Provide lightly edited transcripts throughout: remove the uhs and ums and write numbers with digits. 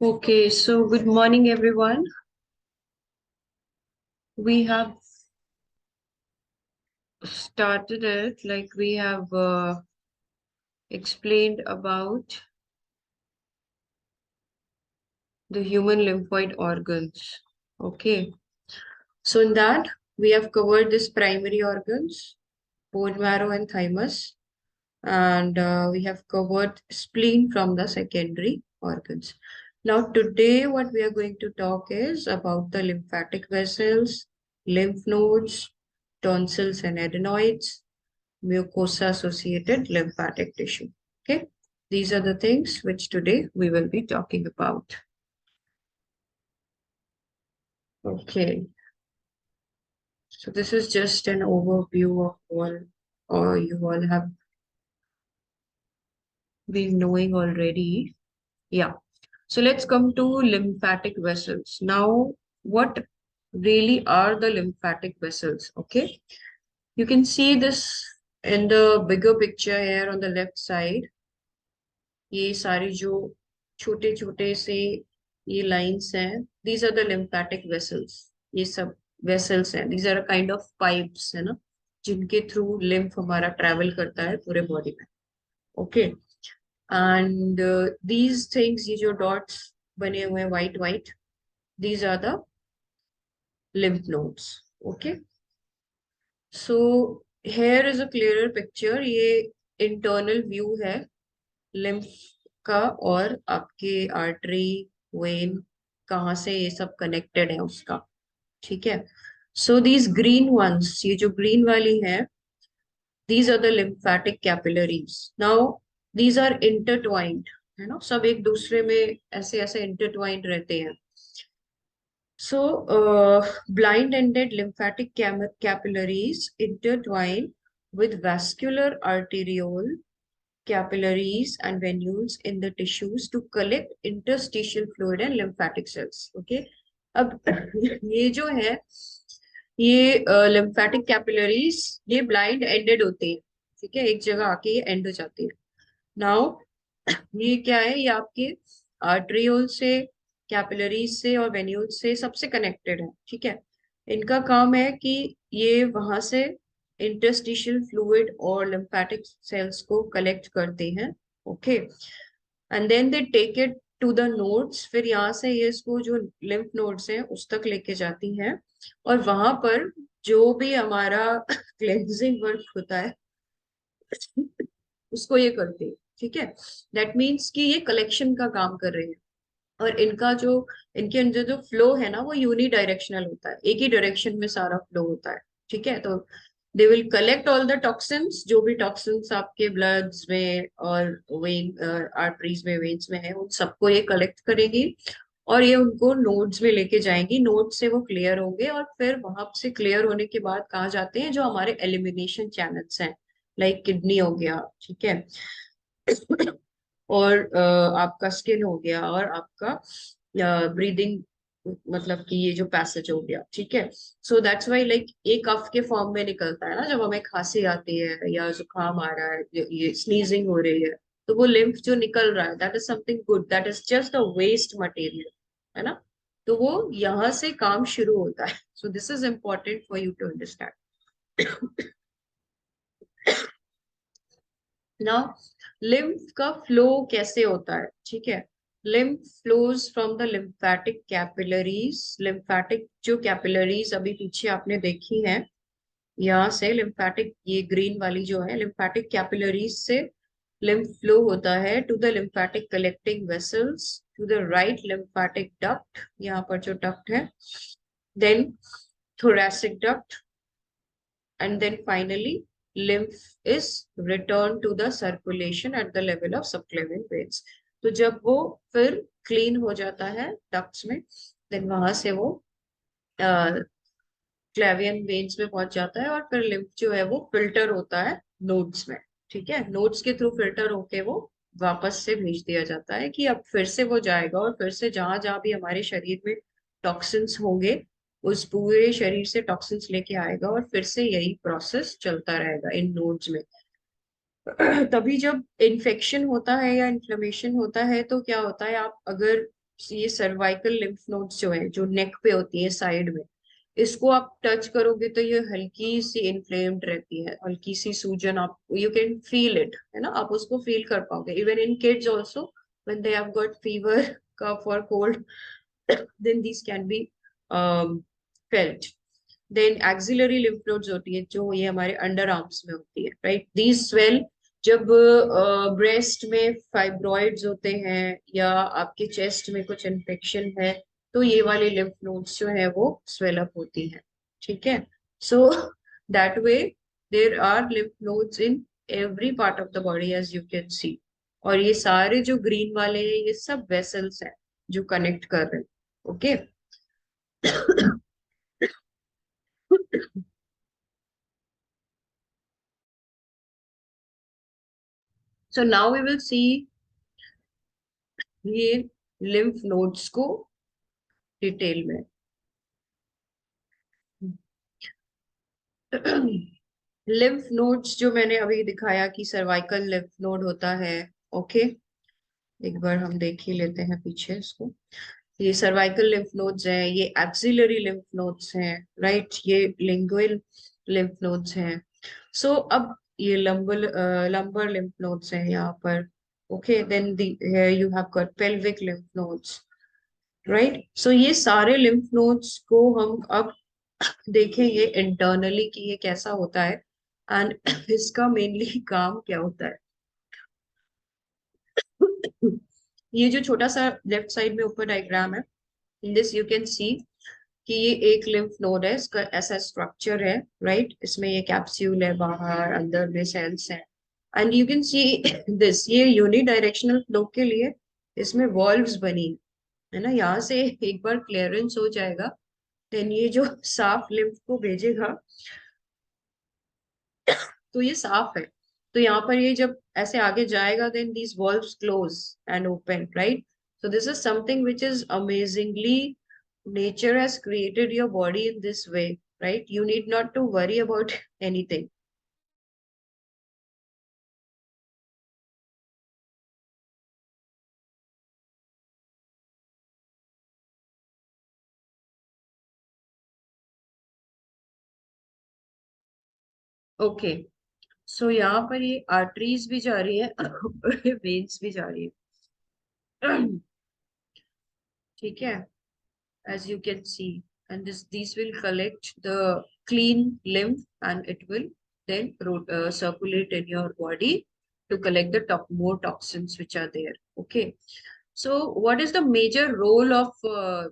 Okay, so good morning, everyone. We have started it like we have explained about the human lymphoid organs. Okay, so in that we have covered this primary organs, bone marrow and thymus, and we have covered spleen from the secondary organs. Now, today, what we are going to talk is about the lymphatic vessels, lymph nodes, tonsils and adenoids, mucosa-associated lymphatic tissue. Okay, these are the things which today we will be talking about. Okay, so this is just an overview of all, or you all have been knowing already. Yeah. So let's come to lymphatic vessels. Now, what really are the lymphatic vessels? Okay. You can see this in the bigger picture here on the left side. ये सारी जो छोटे छोटे से ये lines हैं, these are the lymphatic vessels. ये सब vessels हैं. These are a kind of pipes, है ना, जिनके थ्रू lymph हमारा ट्रेवल करता है पूरे बॉडी में. Okay. And these things, ये जो dots बने हुए हैं white white, these are the lymph nodes. Okay. So here is a clearer picture. ये internal view है lymph का, और आपके आर्टरी वेन कहाँ से ये सब कनेक्टेड है उसका. ठीक है. सो दीज ग्रीन वंस, ये जो ग्रीन वाली है, these are the lymphatic capillaries. Now these are intertwined, है ना, सब एक दूसरे में ऐसे ऐसे intertwined रहते हैं. So blind-ended lymphatic capillaries intertwine with vascular arteriole capillaries and venules in the tissues to collect interstitial fluid and lymphatic cells. Okay. अब ये जो है, ये lymphatic capillaries, ये blind ended होते हैं. ठीक है, एक जगह आके ये एंड हो जाती है. नाउ ये क्या है, ये आपके आर्ट्रियोल से, कैपिलरीज से और वेन्यूल से सबसे कनेक्टेड है. ठीक है. इनका काम है कि ये वहां से इंटरस्टिशियल फ्लूइड और लिम्फेटिक सेल्स को कलेक्ट करते हैं. Okay. And then they take it to the nodes. फिर यहाँ से ये इसको जो लिम्फ नोड्स हैं उस तक लेके जाती हैं, और वहां पर जो भी हमारा क्लेंजिंग वर्क होता है उसको ये करते हैं. ठीक है. दैट मीन्स कि ये कलेक्शन का काम कर रहे हैं, और इनका जो, इनके अंदर जो फ्लो है ना, वो यूनी डायरेक्शनल होता है, एक ही डायरेक्शन में सारा फ्लो होता है. ठीक है. तो they will collect all the toxins, जो भी टॉक्सिन्स आपके ब्लड्स में और वेन आर्टरीज में, वेन्स में है, उन सबको ये कलेक्ट करेगी, और ये उनको नोड्स में लेके जाएंगी. नोड्स से वो क्लियर होंगे, और फिर वहां से क्लियर होने के बाद कहाँ जाते हैं, जो हमारे एलिमिनेशन चैनल्स हैं, लाइक किडनी हो गया. ठीक है. और आपका स्किन हो गया, और आपका ब्रीदिंग, मतलब कि ये जो पैसेज हो गया. ठीक है. सो दैट्स वाई लाइक एक कफ के फॉर्म में निकलता है ना, जब हमें खांसी आती है या जुकाम आ रहा है, ये स्नीजिंग हो रही है, तो वो लिम्फ जो निकल रहा है, that is something good, that is just a waste material, है ना. तो वो यहाँ से काम शुरू होता है. So this is important for you to understand. ना, लिम्फ का फ्लो कैसे होता है. ठीक है. Lymph flows from the lymphatic capillaries. Lymphatic जो कैपिलरीज अभी पीछे आपने देखी हैं, यहाँ से लिम्फेटिक, ये ग्रीन वाली जो है, लिम्फेटिक कैपिलरीज से लिम्फ फ्लो होता है to the lymphatic collecting vessels, to the right lymphatic duct, यहाँ पर जो डक्ट है, then thoracic duct, and then finally lymph is returned to the circulation at the level of subclavian veins. तो जब वो फिर क्लीन हो जाता है डक्ट्स में, देन वहां से वो क्लेवियन वेन्स में पहुंच जाता है, और फिर लिम्फ जो है वो फिल्टर होता है नोड्स में. ठीक है. नोड्स के थ्रू फिल्टर होके वो वापस से भेज दिया जाता है, कि अब फिर से वो जाएगा, और फिर से जहां जहां भी हमारे शरीर में टॉक्सिन्स होंगे, उस पूरे शरीर से टॉक्सिन्स लेके आएगा, और फिर से यही प्रोसेस चलता रहेगा इन नोड्स में. तभी जब इन्फेक्शन होता है या इन्फ्लेमेशन होता है, तो क्या होता है, आप अगर ये सर्वाइकल लिम्फ नोड्स जो है, जो नेक पे होती है साइड में, इसको आप टच करोगे तो ये हल्की सी इन्फ्लेम्ड रहती है, हल्की सी सूजन, आप यू कैन फील इट, है ना, आप उसको फील कर पाओगे। Even in kids also when they have got fever, cough और cold, then this can be felt. Then axillary lymph nodes होती है, जो ये हमारे अंडर आर्म्स में होती है, राइट, दीज स्वेल जब ब्रेस्ट में फाइब्रॉइड्स होते हैं या आपके चेस्ट में कुछ इन्फेक्शन है, तो ये वाले लिम्फ नोड्स जो है वो स्वेल अप होती हैं, ठीक है। So that way there are lymph nodes in every part of the body as you can see. और ये सारे जो ग्रीन वाले हैं ये सब वेसल्स हैं जो कनेक्ट कर रहे हैं, okay. So now we will see ये लिम्फ नोड्स को डिटेल में। लिम्फ नोड्स जो मैंने अभी दिखाया कि सर्वाइकल लिम्फ नोड होता है, ओके, एक बार हम देख ही लेते हैं पीछे इसको। ये सर्वाइकल लिम्फ नोड्स हैं, ये एक्सिलरी लिम्फ नोड्स हैं, राइट, ये लिंगुअल लिम्फ नोड्स हैं। सो अब ये लंबर लिम्फ नोड्स हैं यहाँ पर, okay. Then you have got pelvic lymph nodes, right. So ये सारे लिम्फ नोड्स को हम अब देखेंगे इंटरनली कि ये कैसा होता है एंड इसका मेनली काम क्या होता है। ये जो छोटा सा लेफ्ट साइड में ऊपर डायग्राम है, इन दिस यू कैन सी कि ये एक लिम्फ नोड है, इसका ऐसा स्ट्रक्चर है, राइट, इसमें ये कैप्सूल है, बाहर अंदर में सेल्स हैं, and you can see this, ये यूनि डायरेक्शनल फ्लो के लिए इसमें वॉल्व्स बनी है ना, यहाँ से एक बार क्लियरेंस हो जाएगा, देन ये जो साफ लिम्फ को भेजेगा तो ये साफ है। तो यहाँ पर ये जब ऐसे आगे जाएगा, then these valves close and open, right. So this is something which is amazingly, nature has created your body in this way, right? You need not to worry about anything. Okay, so यहाँ पर ये arteries भी जा रही है और veins भी जा रही है, ठीक है, as you can see, and these will collect the clean lymph and it will then circulate in your body to collect the more toxins which are there, okay. So what is the major role of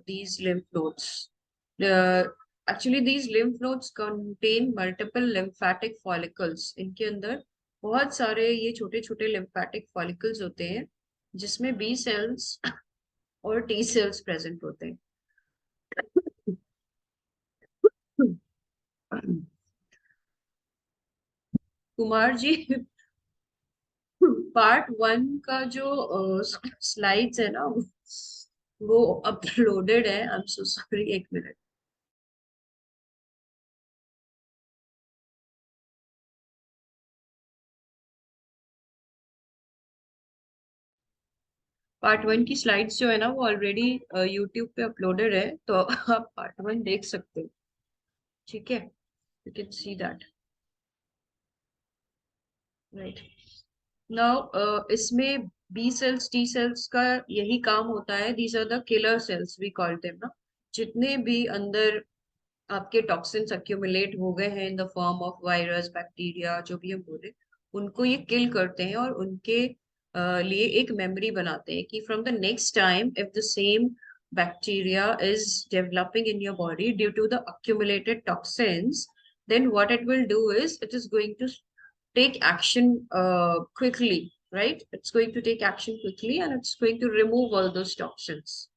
these lymph nodes? uh, Actually these lymph nodes contain multiple lymphatic follicles, इनके अंदर बहुत सारे ये छोटे छोटे lymphatic follicles होते हैं, जिसमें B cells और T cells present होते हैं। कुमार जी, पार्ट वन का जो स्लाइड्स है ना वो अपलोडेड है, आई एम सो सॉरी, एक मिनट। पार्ट वन की स्लाइड्स जो है ना वो ऑलरेडी यूट्यूब पे अपलोडेड है, तो आप पार्ट वन देख सकते हो, ठीक है, you can see that, right. Now इसमें बी सेल्स टी सेल्स का यही काम होता है, these are the killer cells we call them ना, जितने भी अंदर आपके टॉक्सिन्स अक्यूमुलेट हो गए हैं in the form of virus, bacteria, जो भी हम बोले, उनको ये किल करते हैं और उनके लिए एक मेमोरी बनाते हैं कि from the next time if the same bacteria is developing in your body due to the accumulated toxins, then what it will do is it is going to take action quickly, right, it's going to take action quickly and it's going to remove all those toxins.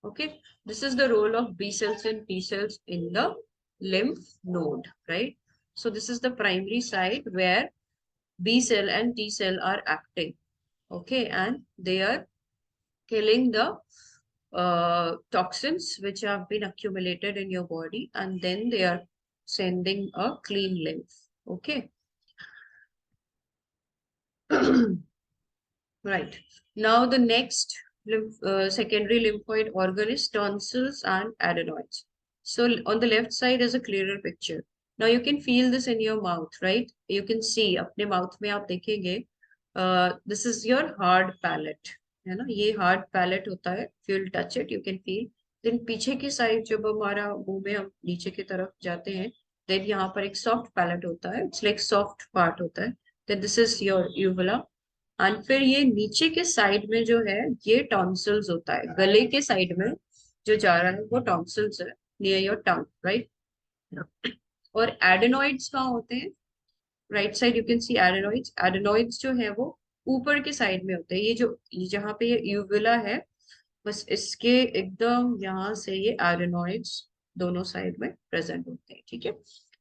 Okay, this is the role of B cells and T cells in the lymph node, right? So this is the primary site where B cell and T cell are acting. Okay, and they are killing the toxins which have been accumulated in your body, and then they are sending a clean lymph. Okay, right. Now the next secondary lymphoid organ is tonsils and adenoids. So on the left side is a clearer picture. Now you can feel this in your mouth, right? You can see अपने mouth में आप देखेंगे. This is your hard palate, है ना? ये hard palate होता है. If you'll touch it, you can feel. Then पीछे की side जब हमारा मुंह में हम नीचे की तरफ जाते हैं, then यहाँ पर एक soft palate होता है. It's like soft part होता है. Then this is your uvula. And फिर ये नीचे के साइड में जो है ये टॉन्सिल्स होता है. गले के साइड में जो जा रहा है वो टॉन्सिल्स है, नियर योर टंग, राइट. और एडेनॉइड्स कहाँ होते हैं? Right side you can see adenoids. Adenoids जो है वो ऊपर के साइड में होते हैं. ये जो जहाँ पे ये यूविला है, बस इसके एकदम यहाँ से ये एडेनॉइड्स दोनों साइड में प्रेजेंट होते हैं. ठीक है.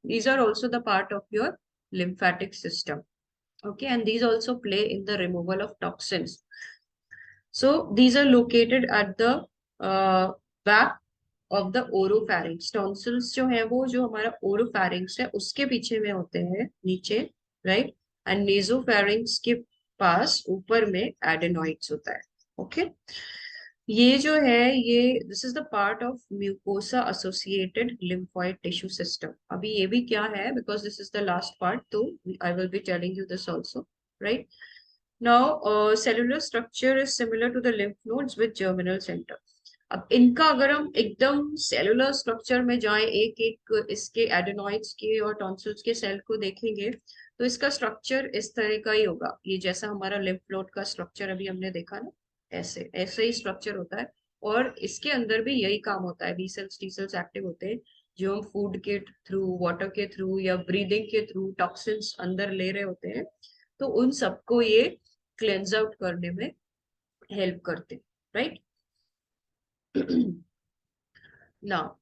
These are also the part of your lymphatic system. Okay, and these also play in the removal of toxins. So these are located at the back of the oropharynx. Tonsils जो है वो जो हमारा oropharynx है उसके पीछे में होते हैं नीचे, right? And nasopharynx के पास ऊपर में adenoids होता है. Okay. ये जो है ये this is the part of mucosa associated lymphoid tissue system. अभी ये भी क्या है, because this is the last part, तो I will be telling you this also, right. Now cellular structure is similar to the lymph nodes with germinal centre. अब इनका अगर हम एकदम सेलुलर स्ट्रक्चर में जाएं, एक एक इसके एडेनॉइड्स के और टॉन्सिल्स के सेल को देखेंगे, तो इसका स्ट्रक्चर इस तरह का ही होगा. ये जैसा हमारा लिम्फ नोड का स्ट्रक्चर अभी हमने देखा ना, ऐसे ऐसे ही स्ट्रक्चर होता है. और इसके अंदर भी यही काम होता है. B cells T cells active होते हैं, जो हम फूड के थ्रू, वाटर के थ्रू या ब्रीदिंग के थ्रू टॉक्सिन्स अंदर ले रहे होते हैं, तो उन सबको ये क्लेंज आउट करने में हेल्प करते हैं, right. Now,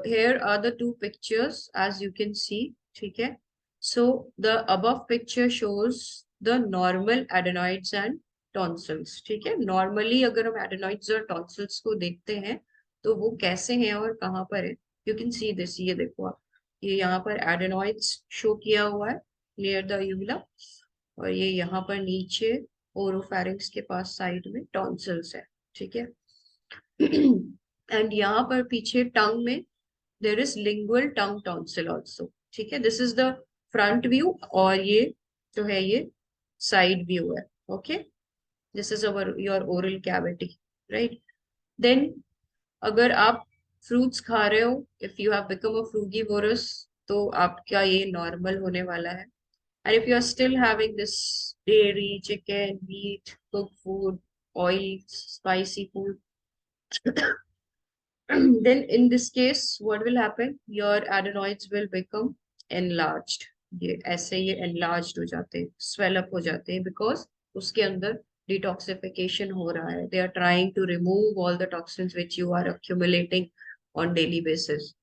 here are the two pictures as you can see. ठीक है. So the above picture shows the normal adenoids and tonsils. ठीक है. Normally अगर हम adenoids और tonsils को देखते हैं तो वो कैसे हैं और कहाँ पर है. You can see this. ये देखो आप, ये यहाँ पर adenoids शो किया हुआ है near the uvula, और ये यहाँ पर नीचे oropharynx के पास साइड में tonsils है. ठीक है. एंड यहाँ पर पीछे टंग में there is lingual tongue tonsil also. ठीक है. This is the front view और ये जो है ये साइड व्यू है. Okay. This is our your oral cavity, right. Then अगर आप फ्रूट्स खा रहे हो, if you have become a frugivorous, तो आपका ये नॉर्मल होने वाला है. And if you are still having this dairy, chicken, meat, cook food, oil, spicy food, then in this case what will happen, your adenoids will become enlarged. ये ऐसे ये enlarged हो जाते हैं, swell up हो जाते हैं, because उसके अंदर detoxification हो रहा है. They are trying to remove all the toxins which you are accumulating on daily basis.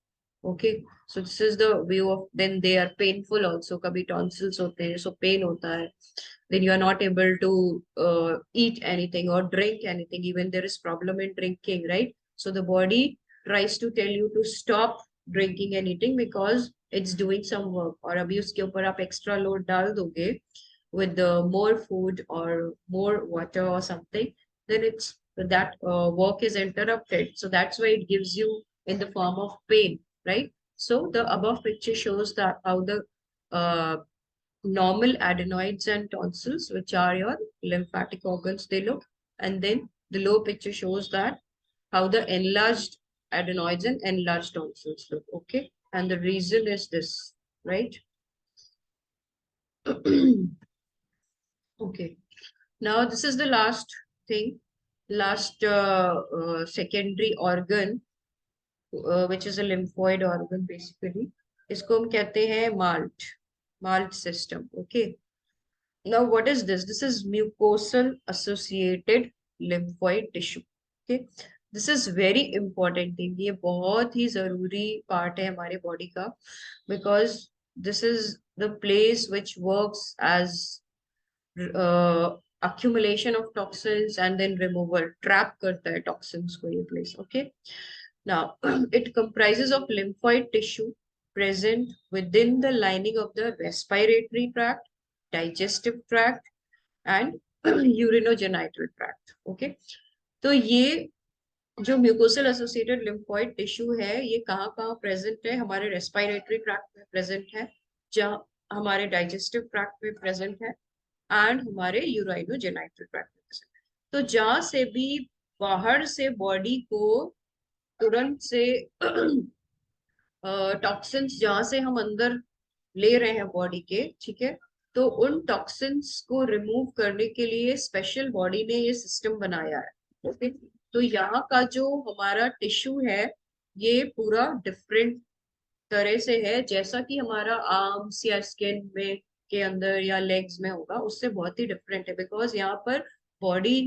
Okay, so this is the view of. Then they are painful also. कभी tonsils होते हैं, so pain होता है. Then you are not able to eat anything or drink anything. Even there is problem in drinking, right? So the body tries to tell you to stop drinking and eating because it's doing some work. और अभी उसके ऊपर आप extra load डाल दोगे with the more food or more water or something, then it's that work is interrupted. So that's why it gives you in the form of pain, right? So the above picture shows that how the normal adenoids and tonsils, which are your lymphatic organs, they look. And then the low picture shows that how the enlarged adenoids and enlarged tonsils look. Okay. And the reason is this, right? Okay. Now this is the last thing, last secondary organ, which is a lymphoid organ basically. इसको हम कहते हैं malt system. Okay. Now what is this? This is mucosal-associated lymphoid tissue. Okay. This is very important thing. ये बहुत ही जरूरी part है हमारे body का, because this is the place which works as accumulation of toxins and then removal. Trap करता है toxins को ये place. Okay. Now it comprises of lymphoid tissue present within the lining of the respiratory tract, digestive tract, and urinogenital tract. Okay, तो ये जो mucosal associated lymphoid tissue है ये कहाँ कहाँ प्रेजेंट है? हमारे रेस्पिरेटरी ट्रैक्ट में प्रेजेंट है, जहाँ हमारे डाइजेस्टिव ट्रैक्ट में प्रेजेंट है, एंड हमारे यूराइनोजेनाइटल ट्रैक्ट में प्रेजेंट है। तो जहाँ से भी बाहर से बॉडी को तुरंत से टॉक्सिन्स जहाँ से हम अंदर ले रहे हैं बॉडी के, ठीक है, तो उन टॉक्सिन्स को रिमूव करने के लिए स्पेशल बॉडी ने ये सिस्टम बनाया है। ओके, तो यहाँ का जो हमारा टिश्यू है ये पूरा डिफरेंट तरह से है, जैसा कि हमारा आर्म्स या स्किन में के अंदर या लेग्स में होगा उससे बहुत ही डिफरेंट है। बिकॉज यहाँ पर body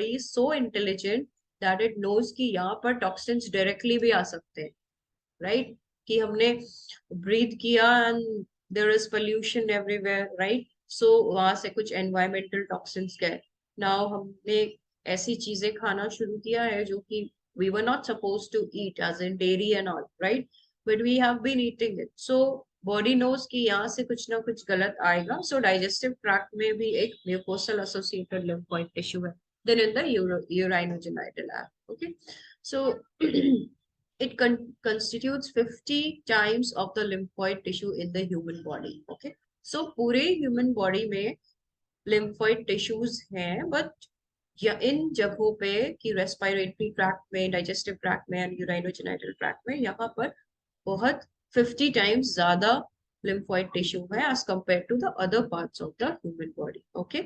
is so intelligent that it knows कि यहाँ पर टॉक्सिन्स डायरेक्टली भी आ सकते हैं, राइट? कि हमने ब्रीथ किया and there is pollution everywhere, right? So वहां से कुछ एनवायरमेंटल टॉक्सिन्स गए। नाउ हमने ऐसी चीजें खाना शुरू किया है जो कि we were not supposed to eat, as in dairy and all, right? But we have been eating it. So body knows कि यहाँ से कुछ ना कुछ गलत आएगा. So digestive tract में भी एक mucosal associated lymphoid tissue है. Then in the urinogenital act, okay? So it constitutes 50 times of the lymphoid tissue in the human body. Okay, so पूरे human body में lymphoid tissues हैं, but या इन जगहों पे कि रेस्पिरेटरी ट्रैक्ट में, digestive tract में एंड यूराइनोजेनाइटल ट्रैक्ट में यहाँ पर बहुत 50 टाइम्स ज्यादा lymphoid tissue है as compared to the other parts of the human body. Okay,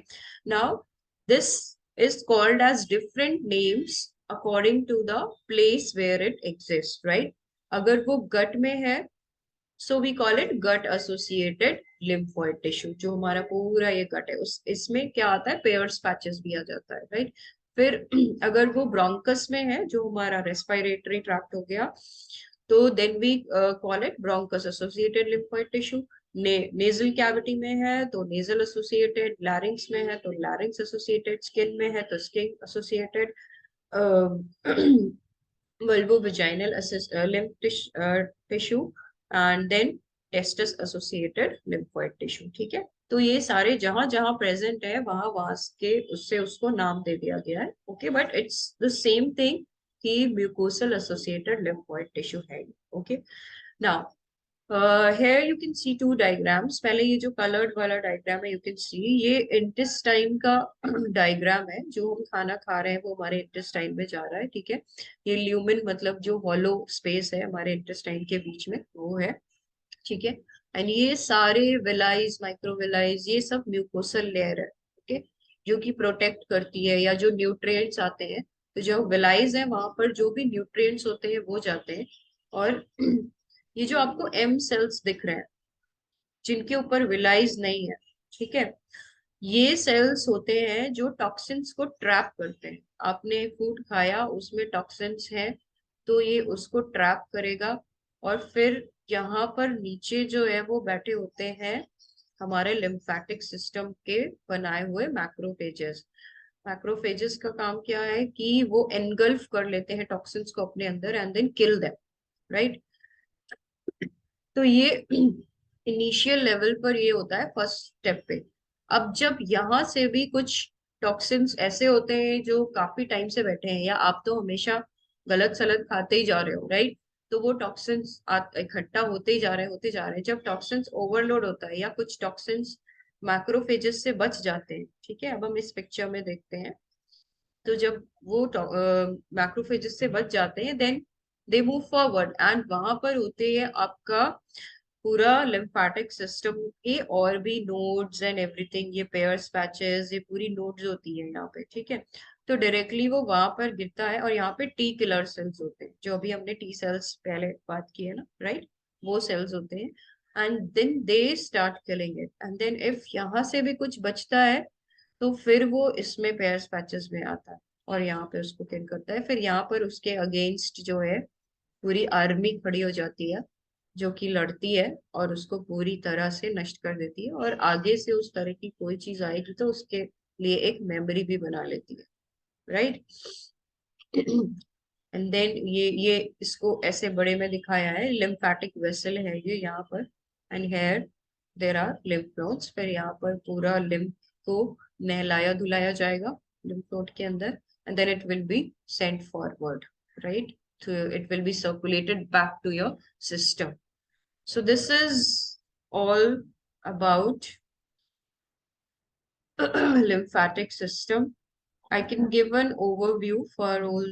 now this is called as different names according to the place where it exists, right? अगर वो गट में है so we call it gut associated lymphoid tissue. जो हमारा पूरा ये गट है उस इसमें क्या आता है, पेयर्स पैचेस भी आ जाता है, राइट? फिर अगर वो ब्रोंकस में है जो हमारा रेस्पिरेटरी ट्रैक्ट हो गया, तो then we call it bronchus associated lymphoid tissue. Nasal cavity में है तो नेजल एसोसिएटेड, लैरिंग्स में है तो लैरिंग्स एसोसिएटेड, स्किन में है तो skin associated, vulvovaginal lymph tissue, and then testis associated lymphoid tissue। ठीक है, तो ये सारे जहां जहां प्रेजेंट है वहां वहां के उससे उसको नाम दे दिया गया है। Okay, but it's the same thing कि म्यूकोसल एसोसिएटेड लिम्फोइड टिश्यू है। Okay, now here you can see two diagrams। पहले ये जो colored वाला diagram है you can see ये intestine का diagram है। जो हम खाना खा रहे हैं वो हमारे intestine में जा रहा है, ठीक है। ये lumen मतलब जो hollow space है हमारे intestine के बीच में वो है, ठीक है। एंड ये सारे विलाइज, माइक्रोविलाइज, ये सब म्यूकोसल लेयर है, ओके, जो कि प्रोटेक्ट करती है, या जो न्यूट्रिएंट्स आते हैं तो जो विलाइज है वहां पर जो भी न्यूट्रिएंट्स होते हैं वो जाते हैं। और ये जो आपको एम सेल्स दिख रहे हैं जिनके ऊपर विलाइज नहीं है, ठीक है, ये सेल्स होते हैं जो टॉक्सिन्स को ट्रैप करते हैं। आपने फूड खाया उसमें टॉक्सिन्स है तो ये उसको ट्रैप करेगा, और फिर यहाँ पर नीचे जो है वो बैठे होते हैं हमारे लिम्फेटिक सिस्टम के बनाए हुए मैक्रोफेजेस। मैक्रोफेजेस का काम क्या है कि वो एनगल्फ कर लेते हैं टॉक्सिन्स को अपने अंदर and then kill them, right? तो ये इनिशियल लेवल पर ये होता है फर्स्ट स्टेप पे। अब जब यहाँ से भी कुछ टॉक्सिन्स ऐसे होते हैं जो काफी टाइम से बैठे हैं, या आप तो हमेशा गलत सलत खाते ही जा रहे हो, राइट? तो वो टॉक्सिन्स इकट्ठा होते ही जा रहे हैं, होते जा रहे हैं। जब टॉक्सिन्स ओवरलोड होता है या कुछ टॉक्सिन्स मैक्रोफेजेस से बच जाते हैं, ठीक है, अब हम इस पिक्चर में देखते हैं। तो जब वो मैक्रोफेजेस से बच जाते हैं then they move forward, and वहां पर होते हैं आपका पूरा लिम्फेटिक सिस्टम के और भी नोड्स एंड एवरीथिंग, ये पेयर्स पैचेस, ये पूरी नोड्स होती है यहाँ पे, ठीक है। तो डायरेक्टली वो वहां पर गिरता है और यहाँ पे टी किलर सेल्स होते हैं, जो अभी हमने टी सेल्स पहले बात की है ना, राइट? वो सेल्स होते हैं and then they start killing it, and then if यहाँ से भी कुछ बचता है तो फिर वो इसमें पेयर्स पैचेस में आता है और यहाँ पे उसको किल करता है। फिर यहाँ पर उसके अगेंस्ट जो है पूरी आर्मी खड़ी हो जाती है जो कि लड़ती है और उसको पूरी तरह से नष्ट कर देती है, और आगे से उस तरह की कोई चीज आएगी तो उसके लिए एक मेमोरी भी बना लेती है, राइट? एंड देन ये इसको ऐसे बड़े में दिखाया है, लिम्फेटिक वेसल है ये यहाँ पर, and here there are lymph nodes. फिर यहाँ पर पूरा लिम्फ को नहलाया धुलाया जाएगा lymph node के अंदर, and then it will be sent forward, right? So it will be circulated back to your system. So this is all about lymphatic system. I can give an overview for all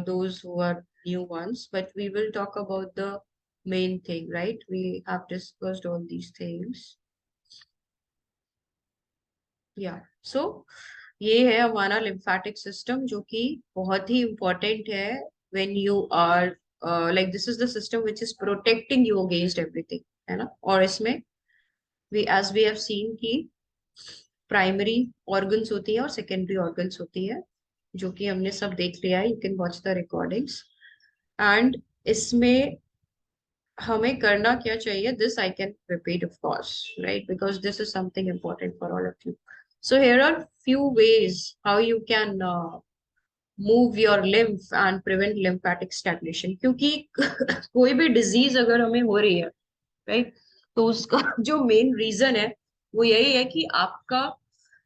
those who are new ones, but we will talk about the main thing, right? We have discussed all these things. Yeah. So ये है हमारा lymphatic system जो कि बहुत ही important है when you are like this is the system which is protecting you against everything, है ना? और इसमें as we have seen कि प्राइमरी ऑर्गन्स होती है और सेकेंडरी ऑर्गन्स होती है, जो कि हमने सब देख लिया है. You can watch the recordings. And इसमें हमें करना क्या चाहिए, this I can repeat of course, right, because this is something important for all of you. So here are few ways how you can move your lymph and prevent lymphatic stagnation. क्योंकि कोई भी disease अगर हमें हो रही है, right, तो उसका जो मेन रीजन है वो यही है कि आपका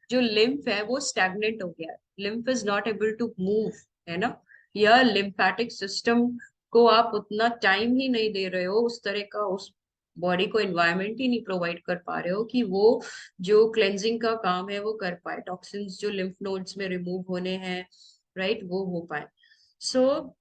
जो लिम्फ है वो स्टैग्नेंट हो गया है. Lymph is not able to move, है ना. या लिम्फेटिक सिस्टम को आप उतना टाइम ही नहीं दे रहे हो, उस तरह का उस बॉडी को एनवायरनमेंट ही नहीं प्रोवाइड कर पा रहे हो कि वो जो क्लेंजिंग का काम है वो कर पाए, टॉक्सिन्स जो लिम्फ नोड्स में रिमूव होने हैं, राइट, वो हो पाए. सो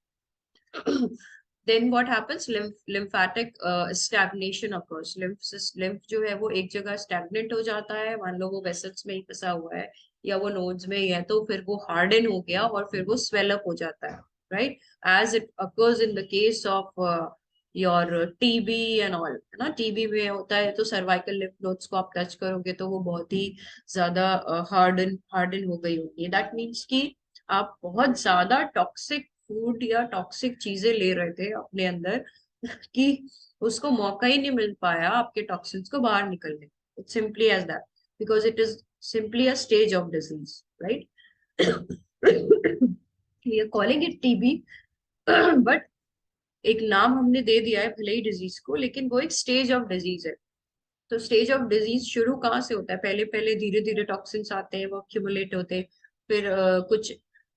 then what happens, lymphatic stagnation occurs. lymph जो है वो एक जगह stagnant हो जाता है, मान लो वो वेसल्स में ही फंसा हुआ है या वो नोड्स में ही है, तो फिर वो हार्डन हो गया और फिर वो स्वेल अप हो जाता है, right, as it occurs in the case of your TB and all, है ना. टीबी में होता है तो सर्वाइकल लिम्फ नोड्स को आप टच करोगे तो वो बहुत ही ज्यादा हार्डन हो गई होगी. दैट मीन्स कि आप बहुत ज्यादा टॉक्सिक फूड या टॉक्सिक चीजें ले रहे थे अपने अंदर कि उसको मौका ही नहीं मिल पाया आपके टॉक्सिन्स को बाहर निकलने. It's simply as that, because it is simply a stage of disease, right. We are calling it TB, but एक नाम हमने दे दिया है भले ही डिजीज को, लेकिन वो एक स्टेज ऑफ डिजीज है. तो स्टेज ऑफ डिजीज शुरू कहाँ से होता है, पहले पहले धीरे धीरे टॉक्सिन्स आते हैं, वो अक्यूमुलेट होते हैं, फिर कुछ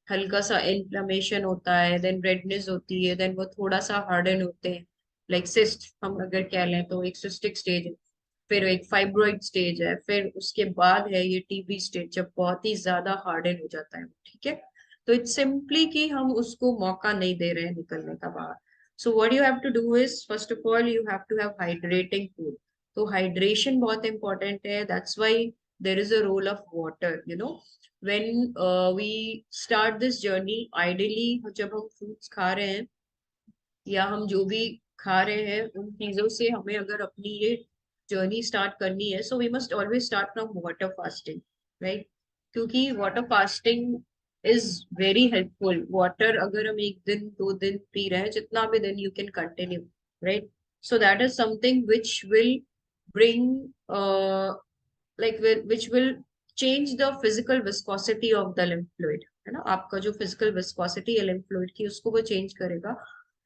हल्का सा इन्फ्लेमेशन होता है, देन रेडनेस होती है, देन वो थोड़ा सा हार्डन होते हैं, लाइक सिस्ट हम अगर कह लें तो एक सिस्टिक स्टेज है, फिर एक फाइब्रोइड स्टेज है, फिर उसके बाद है ये टीबी स्टेज जब बहुत ही ज्यादा हार्डन हो जाता है, ठीक है. तो इट्स सिंपली कि हम उसको मौका नहीं दे रहे हैं निकलने का बाहर. So what you have to do is, first of all you have to have hydrating food. तो हाइड्रेशन बहुत इंपॉर्टेंट है. That's why there is a role of water, you know. when we start this journey, ideally जब हम fruits खा रहे हैं या हम जो भी खा रहे हैं उन चीजों से हमें अगर अपनी ये जर्नी स्टार्ट करनी है, so we must always start from water fasting, right. क्योंकि water fasting is very helpful. Water अगर हम एक दिन दो दिन पी रहे हैं, जितना भी दिन, you can continue, right. So that is something which will bring like which will change the physical viscosity of the lymph fluid, है ना. आपका जो physical viscosity है lymph fluid की, उसको वो change करेगा,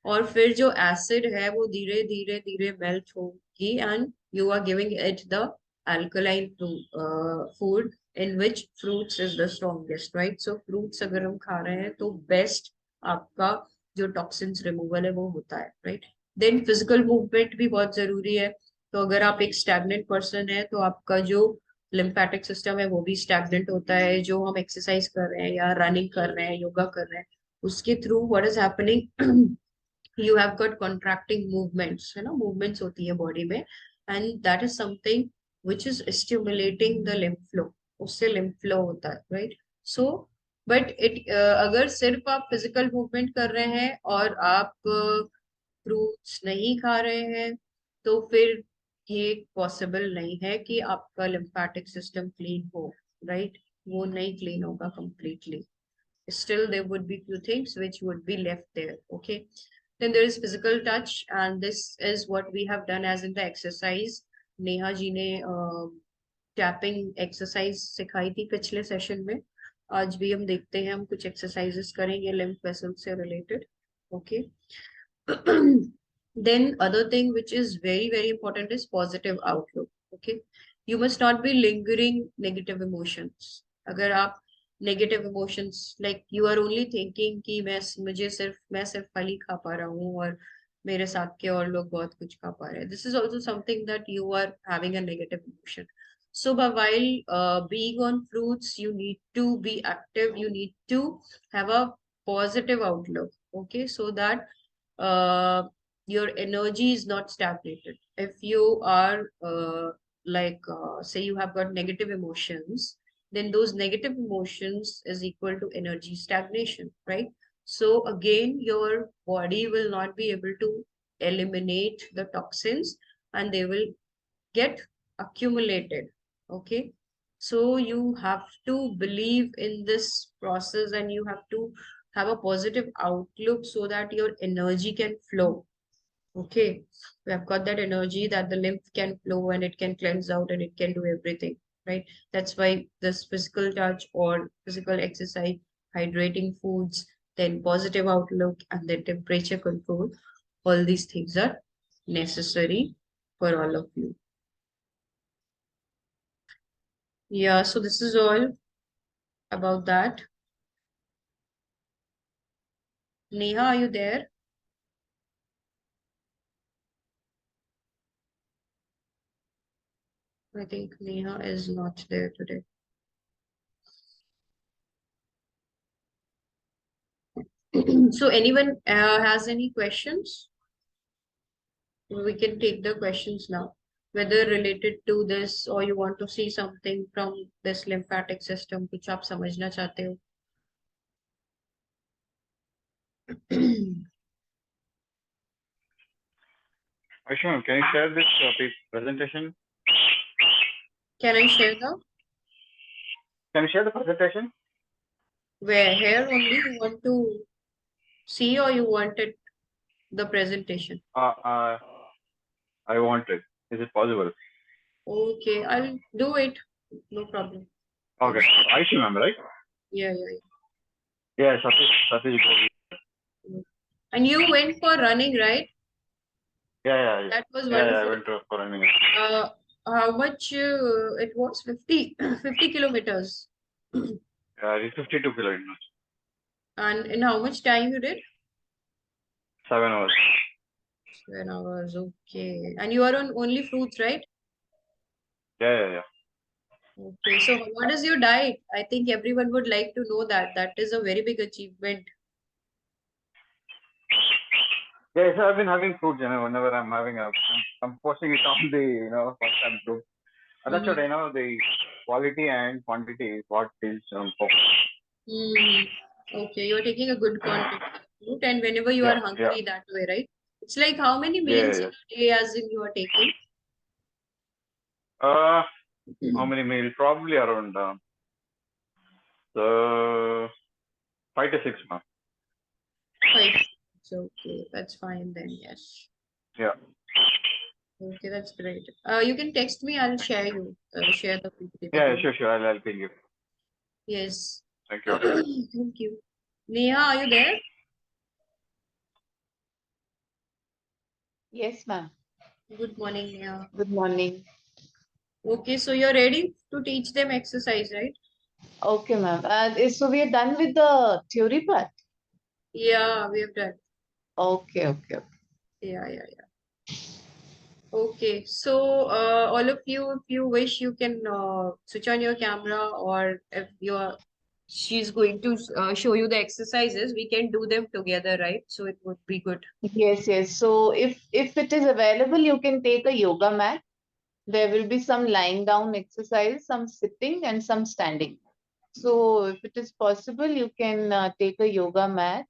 और फिर जो एसिड है वो धीरे धीरे धीरे मेल्ट होगी, and you are giving it the alkaline food in which fruits is the strongest, right. So fruits अगर हम खा रहे हैं तो बेस्ट आपका जो टॉक्सिन्स रिमूवल है वो होता है, राइट. देन फिजिकल मूवमेंट भी बहुत जरूरी है. तो अगर आप एक स्टैग्नेंट पर्सन है तो आपका जो लिम्फेटिक सिस्टम है वो भी स्टैग्नेंट होता है. जो हम एक्सरसाइज कर रहे हैं या रनिंग कर रहे हैं, योगा कर रहे हैं, उसके through what is happening, you have got contracting movements, है ना, मूवमेंट्स होती है बॉडी में, and that is something which is stimulating the lymph flow. उससे लिम्फ फ्लो होता है, राइट. सो बट इट अगर सिर्फ आप फिजिकल मूवमेंट कर रहे हैं और आप फ्रूट्स नहीं खा रहे हैं, तो फिर ये पॉसिबल नहीं है कि आपका लिम्फेटिक सिस्टम क्लीन हो, राइट. वो नहीं क्लीन होगा completely. Still there would be few things which would be left there, okay. Then there is physical touch, and this is what we have done as in the exercise. Neha ji ने tapping exercise सिखाई थी पिछले session में. आज भी हम देखते हैं, हम कुछ एक्सरसाइजेस करेंगे लिम्फ वेसल से related, okay. Then other thing which is very very important is positive outlook, okay. You must not be lingering negative emotions, अगर आप negative emotions like you are only thinking कि मैं सिर्फ फल ही खा पा रहा हूँ और मेरे साथ के और लोग बहुत कुछ खा पा रहे हैं, this is also something that you are having a negative emotion. So, but while being on fruits, you need to be active. You need to have a positive outlook. Okay, so that your energy is not stagnated. If you are say you have got negative emotions, then those negative emotions is equal to energy stagnation, right? So again, your body will not be able to eliminate the toxins and they will get accumulated. Okay, so you have to believe in this process and you have to have a positive outlook so that your energy can flow. Okay, we have got that energy that the lymph can flow and it can cleanse out and it can do everything, right? That's why this physical touch or physical exercise, hydrating foods, then positive outlook, and then temperature control, all these things are necessary for all of you. Yeah, so this is all about that. Neha, are you there? I think Neha is not there today. So anyone has any questions? We can take the questions now, whether related to this or you want to see something from this lymphatic system, which आप समझना चाहते हो. Ashwin, can you share this presentation? Can I share the Can you share the presentation? where here only you want to see or you wanted the presentation? I want it. Is it possible? Okay, I'll do it. No problem. Okay. I remember, right? Yeah, yeah, Yeah, Satish. yeah. And you went for running, right? Yeah. That was Yeah, I wonderful. went for running. How much it was? 50 kilometers. It's 52 kilometers. And in how much time you did? 7 hours. 7 hours, okay. And you are on only fruits, right? Yeah. Okay, so what is your diet? I think everyone would like to know that. That is a very big achievement. Yeah, so I've been having fruits, whenever I'm having I'm posting it on the, WhatsApp group. And that's what, the quality and quantity is what is focused. Okay, you're taking a good quantity of fruit, and whenever you are hungry that way, right? It's like how many meals in a day as in you are taking? How many meals? Probably around 5 to 6 months. 5. Okay, that's fine then, yes. Yeah. Okay, that's great. You can text me, I'll share the PPT. Yeah, sure. I'll ping you. Yes. Thank you. Thank you. Neha, are you there? Yes, ma'am. Good morning, Neha. Good morning. Okay, so you're ready to teach them exercise, right? Okay, ma'am. So we are done with the theory part. Yeah, we have done. Okay. Yeah. Okay, so all of you, if you wish, you can switch on your camera, or if she's going to show you the exercises, we can do them together, right? So it would be good. Yes. So if it is available, you can take a yoga mat. There will be some lying down exercise, some sitting, and some standing. So if it is possible, you can take a yoga mat.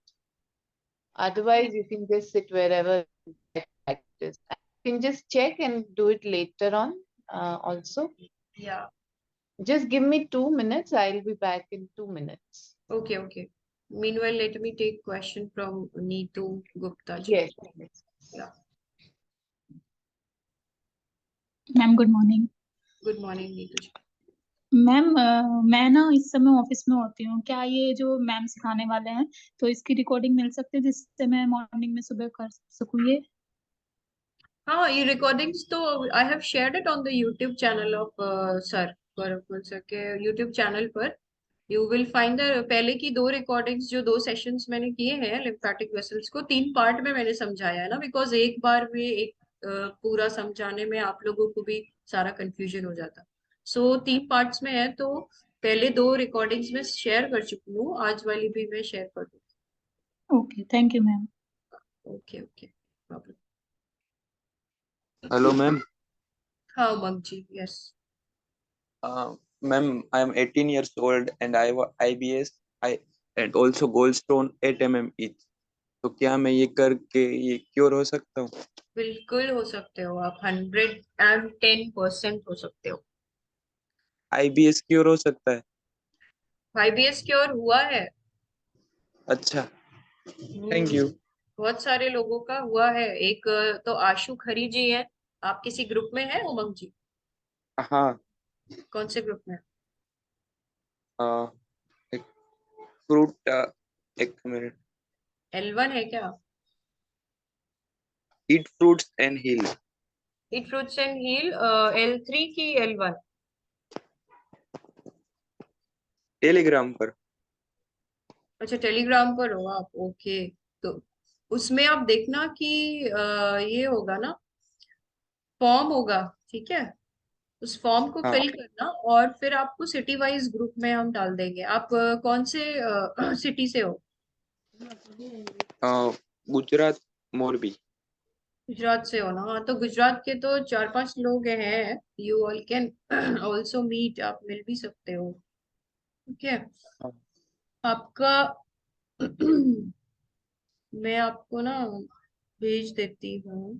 Otherwise, you can just sit wherever you practice. You can just check and do it later on also. Yeah. Just give me 2 minutes. I'll be back in 2 minutes. Okay. Meanwhile, let me take question from Neetu Gupta ji. Yes. Yeah. Ma'am good morning. Good morning, Neetu ji. Ma'am मैं ना इस समय office में होती हूँ. क्या ये जो मैम सिखाने वाले हैं तो इसकी रिकॉर्डिंग मिल सकती है जिससे मैं मॉर्निंग में सुबह कर सकूँ ये? हाँ, ये recordings तो I have shared it on the YouTube channel of Sir Gaurav sir के YouTube channel पर यू विल फाइंड द पहले की दो रिकॉर्डिंग्स जो दो सेशंस मैंने किए हैं लिम्फेटिक वेसल्स को तीन पार्ट में मैंने समझाया है ना, बिकॉज एक बार में एक पूरा समझाने में आप लोगों को भी सारा कंफ्यूजन हो जाता। सो तीन पार्ट्स में है, तो पहले दो रिकॉर्डिंग्स में शेयर कर चुकी हूँ, आज वाली भी मैं शेयर कर दूँ। Okay, thank you ma'am. Okay okay, problem. Hello, ma'am. हाँ उमंग जी, yes. Ma'am, I am 18 years old and I have IBS and also gallstone 8 mm each. तो क्या मैं ये करके ये क्योर हो सकता हूँ? बिल्कुल हो सकते हो आप, 110% हो सकते हो। IBS क्योर हो सकता है? आईबीएस क्योर हुआ है। अच्छा, थैंक यू। बहुत सारे लोगों का हुआ है। एक तो आशु खरी जी है, आप किसी ग्रुप में है उमंग जी? हाँ, कौन से ग्रुप में? एक फ्रूट, एक मिनट, L1 है क्या? Eat fruits and heal, eat fruits and heal, L3 की L1? टेलीग्राम पर। अच्छा, टेलीग्राम पर हो आप, ओके। तो उसमें आप देखना कि ये होगा ना, फॉर्म होगा, ठीक है? उस फॉर्म को हाँ, फिल करना और फिर आपको सिटी वाइज ग्रुप में हम डाल देंगे। आप कौन से सिटी से हो? गुजरात, मोरबी। गुजरात से हो ना? हाँ, तो गुजरात के तो चार पांच लोग हैं, you all can also meet, आप मिल भी सकते हो। ठीक है, हाँ, आपका मैं आपको ना भेज देती हूँ।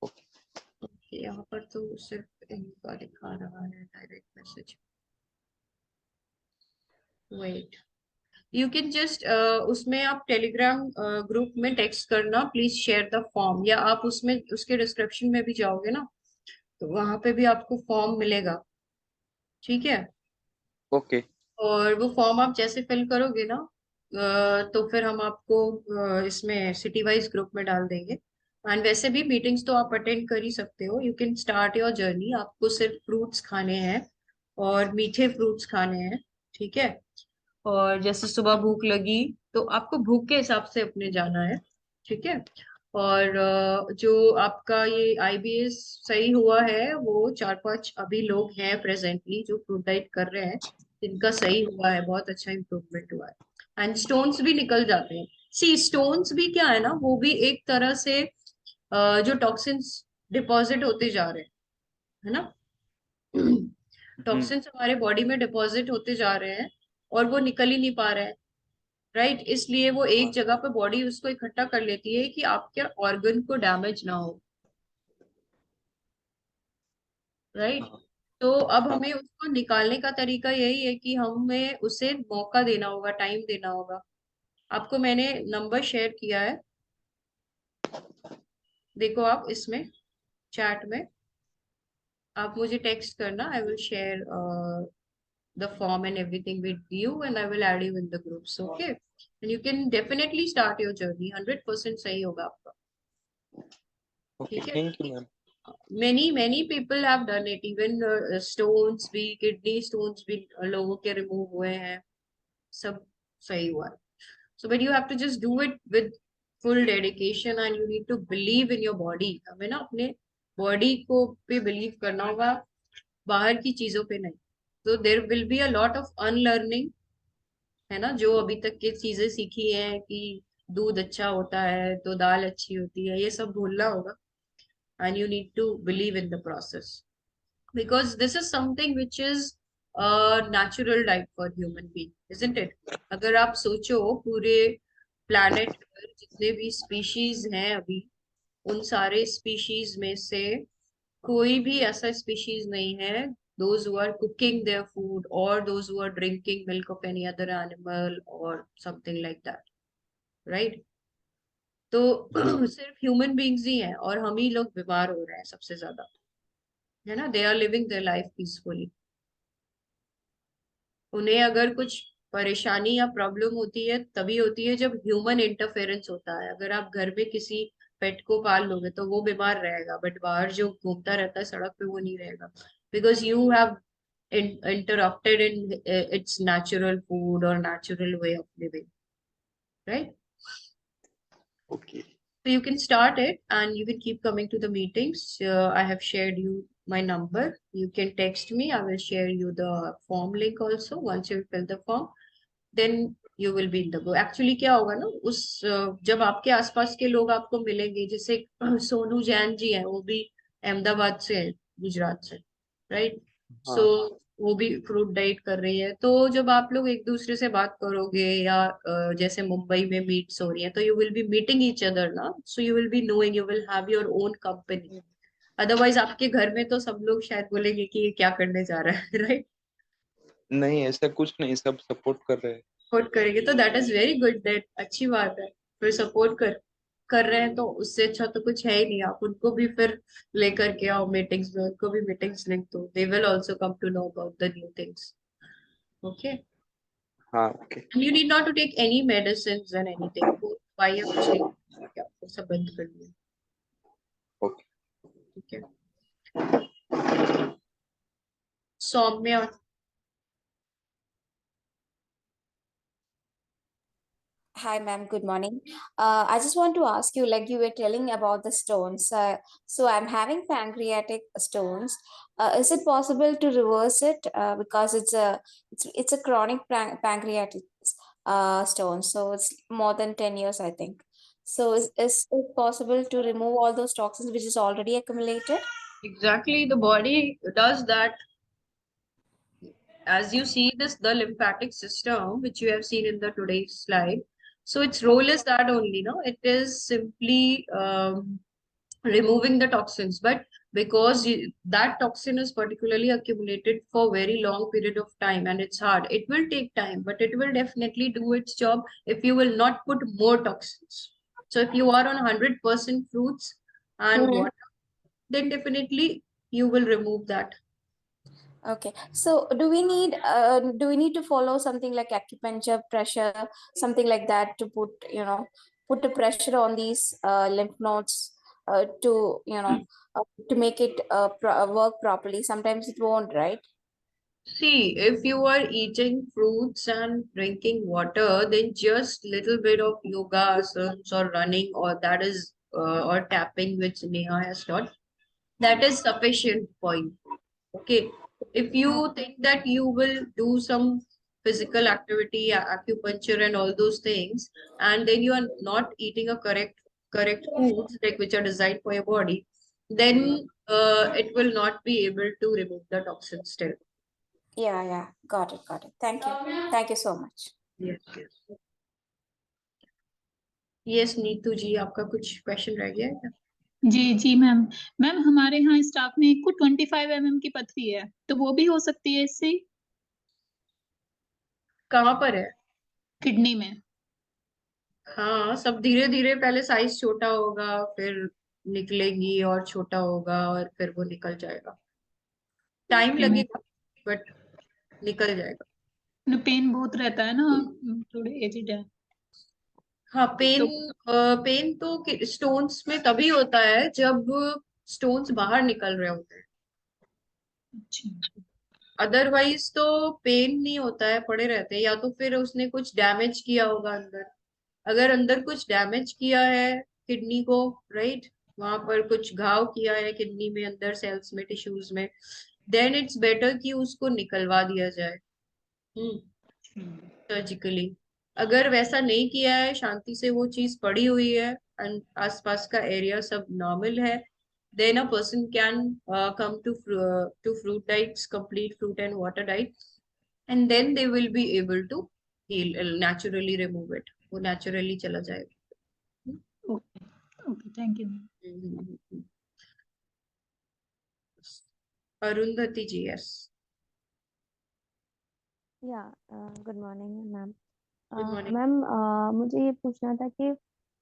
ओके, यहाँ पर तो सिर्फ इनका दिखा रहा है direct message. Wait, you can just उसमें आप टेलीग्राम ग्रुप में टेक्स्ट करना प्लीज शेयर द फॉर्म, या आप उसमें उसके डिस्क्रिप्शन में भी जाओगे ना, तो वहां पे भी आपको फॉर्म मिलेगा, ठीक है? ओके, और वो फॉर्म आप जैसे फिल करोगे ना, तो फिर हम आपको इसमें सिटी वाइज ग्रुप में डाल देंगे। एंड वैसे भी मीटिंग्स तो आप अटेंड कर ही सकते हो, you can start your journey. आपको सिर्फ फ्रूट्स खाने हैं और मीठे फ्रूट्स खाने हैं, ठीक है? और जैसे सुबह भूख लगी तो आपको भूख के हिसाब से अपने जाना है, ठीक है? और जो आपका ये आईबीएस सही हुआ है, वो चार पांच अभी लोग हैं प्रेजेंटली जो फ्रूट डाइट कर रहे हैं, जिनका सही हुआ है, बहुत अच्छा इम्प्रूवमेंट हुआ है। एंड स्टोन्स भी निकल जाते हैं। सी स्टोन्स भी क्या है ना, वो भी एक तरह से जो टॉक्सिन्स डिपॉजिट होते जा रहे हैं, है ना? हम्म, टॉक्सिन्स हमारे बॉडी में डिपॉजिट होते जा रहे हैं और वो निकल ही नहीं पा रहे हैं, राइट? इसलिए वो एक हाँ, जगह पे बॉडी उसको इकट्ठा कर लेती है कि आपके ऑर्गन को डैमेज ना हो, राइट? हाँ, तो अब हाँ, हमें उसको निकालने का तरीका यही है कि हमें उसे मौका देना होगा, टाइम देना होगा। आपको मैंने नंबर शेयर किया है, देखो आप इसमें चैट में, आप मुझे टेक्स्ट करना, I will share the form and everything with you and I will add you in the groups, okay? And you can definitely start your journey, 100% सही होगा आपका, ओके, ठीक है? Thank you ma'am. many people have done it, even stones भी, kidney stones भी लोगों के remove हुए हैं, सब सही हुआ है। So but you have to just do it with full dedication and you need to believe in your body। हमें ना अपने बॉडी को पे बिलीव करना होगा, बाहर की चीजों पे नहीं। तो there will be a lot of unlearning, है ना? जो अभी तक की चीजें सीखी हैं कि दूध अच्छा होता है तो दाल अच्छी होती है, ये सब भूलना होगा। And you need to believe in the process, because this is something which is natural right for human being, isn't it? अगर आप सोचो पूरे प्लैनेट पर जितने भी स्पीशीज हैं अभी, उन सारे स्पीशीज में से कोई भी ऐसा स्पीशीज नहीं है those who are cooking their food or those who are drinking milk of any other animal or something like that, right? तो सिर्फ ह्यूमन बीइंग्स ही हैं और हम ही लोग बीमार हो रहे हैं सबसे ज्यादा, है ना? They are living their life peacefully. उन्हें अगर कुछ परेशानी या प्रॉब्लम होती है तभी होती है जब ह्यूमन इंटरफेरेंस होता है। अगर आप घर में किसी पेट को पाल लोगे तो वो बीमार रहेगा, बट बाहर जो घूमता रहता है सड़क पे वो नहीं रहेगा, because you have interrupted in its natural food or natural way of living, right? Okay. So you can start it and you can keep coming to the meetings. I have shared you my number. You can text me. I will share you the form link also. Once you fill the form, then you will be in the go. Actually क्या होगा ना उस जब आपके आसपास के लोग आपको मिलेंगे, जैसे सोनू जैन जी हैं, वो भी अहमदाबाद से है, गुजरात से, राइट? सो हाँ वो भी फ्रूट डाइट कर रही है। तो जब आप लोग एक दूसरे से बात करोगे या जैसे मुंबई में मीट्स हो रही है, तो you will be meeting each other ना, so you will be knowing, you will have your own company. Otherwise आपके घर में तो सब लोग शायद बोलेंगे कि ये क्या करने जा रहा है, राइट? नहीं, ऐसा कुछ नहीं, सब सपोर्ट कर रहे हैं। सपोर्ट करेंगे तो that is very good, that अच्छी बात है। फिर सपोर्ट कर रहे हैं तो उससे अच्छा तो कुछ है ही नहीं। आप उनको भी फिर लेकर के आओ मीटिंग्स में, उनको भी मीटिंग्स लिंक दो, they will also come to know about the new things. Okay, हाँ okay. You need not to take any medicine and anything, वो दवाइयाँ कुछ नहीं, आपको सब बंद कर दिया। ओके। ठीक है, Saumya. Hi, ma'am. Good morning. I just want to ask you, like you were telling about the stones. So I'm having pancreatic stones. Is it possible to reverse it? Because it's a chronic pancreatic stone. So it's more than 10 years, I think. So is it possible to remove all those toxins which is already accumulated? Exactly, the body does that. As you see this, the lymphatic system, which you have seen in the today's slide. So its role is that only, no? It is simply removing the toxins, but because that toxin is particularly accumulated for very long period of time and it's hard, it will take time, but it will definitely do its job if you will not put more toxins. So if you are on 100% fruits and Mhm. water, then definitely you will remove that. Okay, so do we need to follow something like acupuncture, pressure, something like that to put the pressure on these lymph nodes to to make it work properly? Sometimes it won't, right? See, if you are eating fruits and drinking water, then just little bit of yoga asanas or running, or that is or tapping, which Neha has taught, that is sufficient for you. Okay. If you think that you will do some physical activity, acupuncture and all those things, and then you are not eating a correct foods like which are designed for your body, then it will not be able to remove the toxins still. Yeah, got it. Thank you so much. Yes, yes. Yes Neetu ji, आपका कुछ question रह गया है क्या? जी ma'am. Ma'am हमारे यहाँ staff में एक को 25 mm की पथरी है, तो वो भी हो सकती है इससे? कहाँ पर है? किडनी में। हाँ, सब धीरे धीरे पहले साइज छोटा होगा, फिर निकलेगी और छोटा होगा और फिर वो निकल जाएगा। टाइम लगेगा बट निकल जाएगा। पेन बहुत रहता है ना, थोड़े एजिड है। हाँ, पेन तो स्टोन्स में तभी होता है जब स्टोन्स बाहर निकल रहे होते हैं। अच्छा। अदरवाइज तो पेन नहीं होता है, पड़े रहते हैं, या तो फिर उसने कुछ डैमेज किया होगा अंदर। अगर अंदर कुछ डैमेज किया है किडनी को, राइट, वहां पर कुछ घाव किया है किडनी में, अंदर सेल्स में, टिश्यूज में, देन इट्स बेटर कि उसको निकलवा दिया जाए सर्जिकली। अगर वैसा नहीं किया है, शांति से वो चीज पड़ी हुई है एंड आसपास का एरिया सब नॉर्मल है, then a person can come to fruit diets, complete fruit and water diet, and then they will be able to heal, naturally remove it, वो naturally चला जाएगा। Okay, thank you. Arundhati ji, yes. Yeah good morning ma'am. Good morning. Ma'am मुझे ये पूछना था कि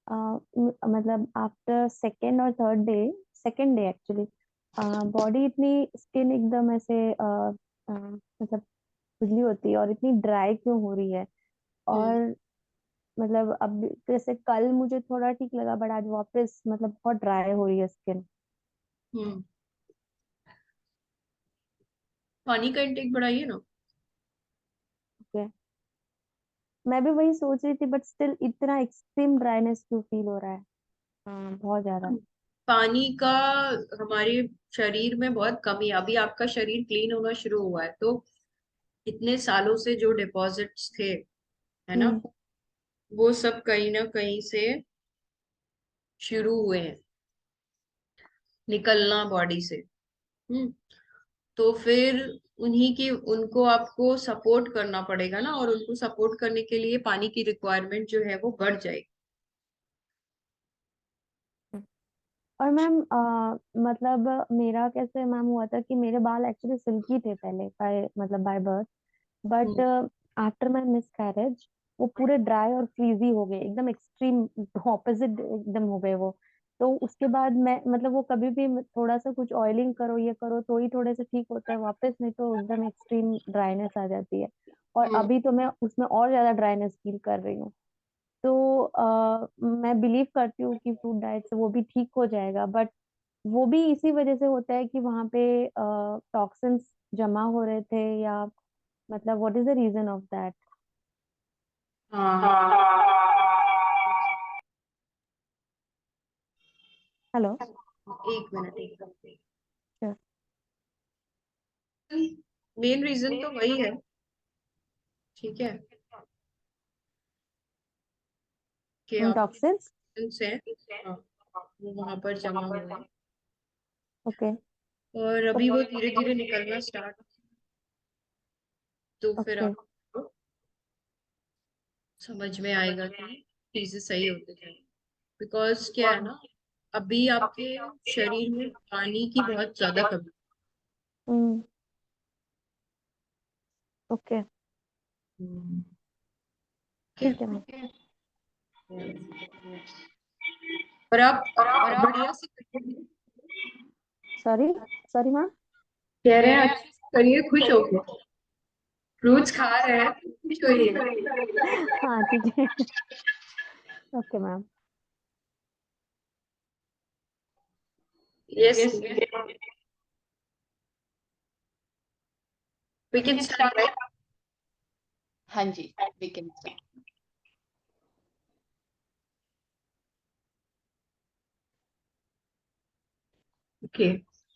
मतलब after second day actually body इतनी स्किन एकदम ऐसे मतलब खुजली होती है और इतनी ड्राई क्यों हो रही है? और मतलब अब जैसे कल मुझे थोड़ा ठीक लगा बट आज वापस मतलब बहुत ड्राई हो रही है स्किन। पानी का इंटेक बढ़ाइए ना। मैं भी वही सोच रही थी, बट स्टिल इतना एक्सट्रीम ड्राइनेस क्यों फील हो रहा है? बहुत ज्यादा। पानी का हमारे शरीर में बहुत कमी है। अभी आपका शरीर क्लीन होना शुरू हुआ है, तो इतने सालों से जो डिपॉजिट्स थे, है ना, हम्म। वो सब कहीं ना कहीं से शुरू हुए हैं निकलना बॉडी से। हम्म। तो फिर उन्हीं की उनको आपको सपोर्ट करना पड़ेगा ना, और उनको सपोर्ट करने के लिए पानी की रिक्वायरमेंट जो है वो बढ़ जाएगी। और मैम मतलब मेरा कैसे मैम हुआ था कि मेरे बाल एक्चुअली सिल्की थे पहले, मतलब by birth. But hmm. After my miss carriage वो पूरे ड्राई और फ्रीजी हो गए, एकदम एक्सट्रीम ऑपोजिट एकदम हो गए वो। तो उसके बाद मैं मतलब वो कभी भी थोड़ा सा कुछ ऑयलिंग करो ये करो तो ही थोड़े से ठीक होता है वापस, नहीं तो एकदम एक्सट्रीम ड्राइनेस आ जाती है। और अभी तो मैं उसमें और ज्यादा ड्राइनेस फील कर रही हूँ। तो मैं बिलीव करती हूँ कि फ्रूट डाइट से वो भी ठीक हो जाएगा, बट वो भी इसी वजह से होता है कि वहाँ पे टॉक्सिन्स जमा हो रहे थे, या मतलब what is the reason of that? हाँ। हेलो। एक मिनट, एक मिनट। Sure. मेन रीजन तो वही है। ठीक है, कि आप टॉक्सिन्स। से, हाँ, वो वहां पर जमा हुए हैं। ओके। और अभी वो धीरे धीरे निकलना स्टार्ट, तो फिर ओके। आपको समझ में आएगा कि चीजें सही होती जाएंगी। बिकॉज क्या है ना, अभी आपके शरीर में पानी की बहुत ज्यादा कमी हम्म। ओके। है। ठीक है मैम। और आप बढ़िया से करिए। सॉरी। Sorry ma'am. कह रहे हैं अच्छे से करिए, खुश होके फ्रूट्स खा रहे हैं तो खुश होइए। हाँ ठीक है। Okay ma'am. Yes, we can start, right? हाँ जी, we can start. Okay.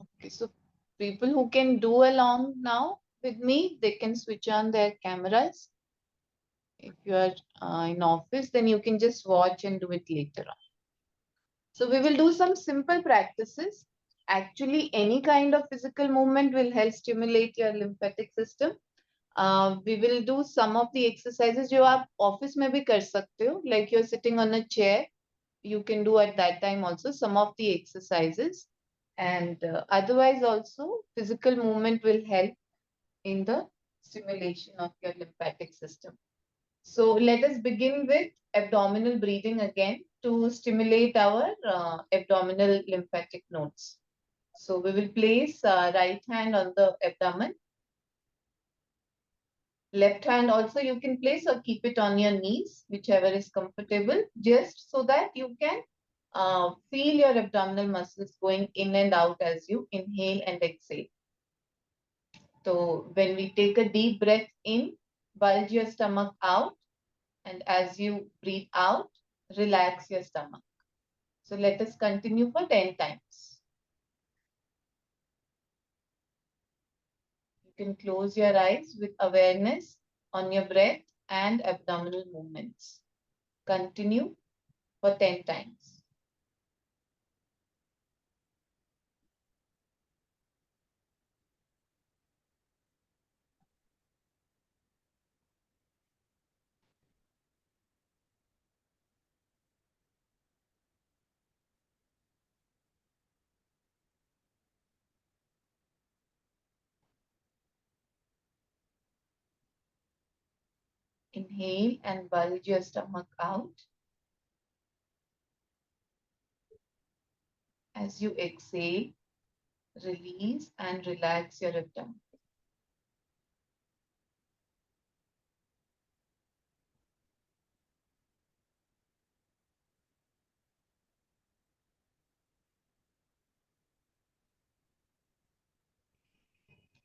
Okay, so people who can do along now with me, they can switch on their cameras. If you are in office, then you can just watch and do it later on. So we will do some simple practices. Actually, any kind of physical movement will help stimulate your lymphatic system. We will do some of the exercises जो आप office में भी कर सकते हो, like you're sitting on a chair. You can do at that time also some of the exercises, and otherwise also physical movement will help in the stimulation of your lymphatic system. So let us begin with abdominal breathing again to stimulate our abdominal lymphatic nodes. So we will place right hand on the abdomen. Left hand also you can place or keep it on your knees, whichever is comfortable, just so that you can feel your abdominal muscles going in and out as you inhale and exhale. So when we take a deep breath in, bulge your stomach out, and as you breathe out, relax your stomach. So let us continue for 10 times. You can close your eyes with awareness on your breath and abdominal movements. Continue for 10 times. Inhale and bulge your stomach out. As you exhale, release and relax your abdomen.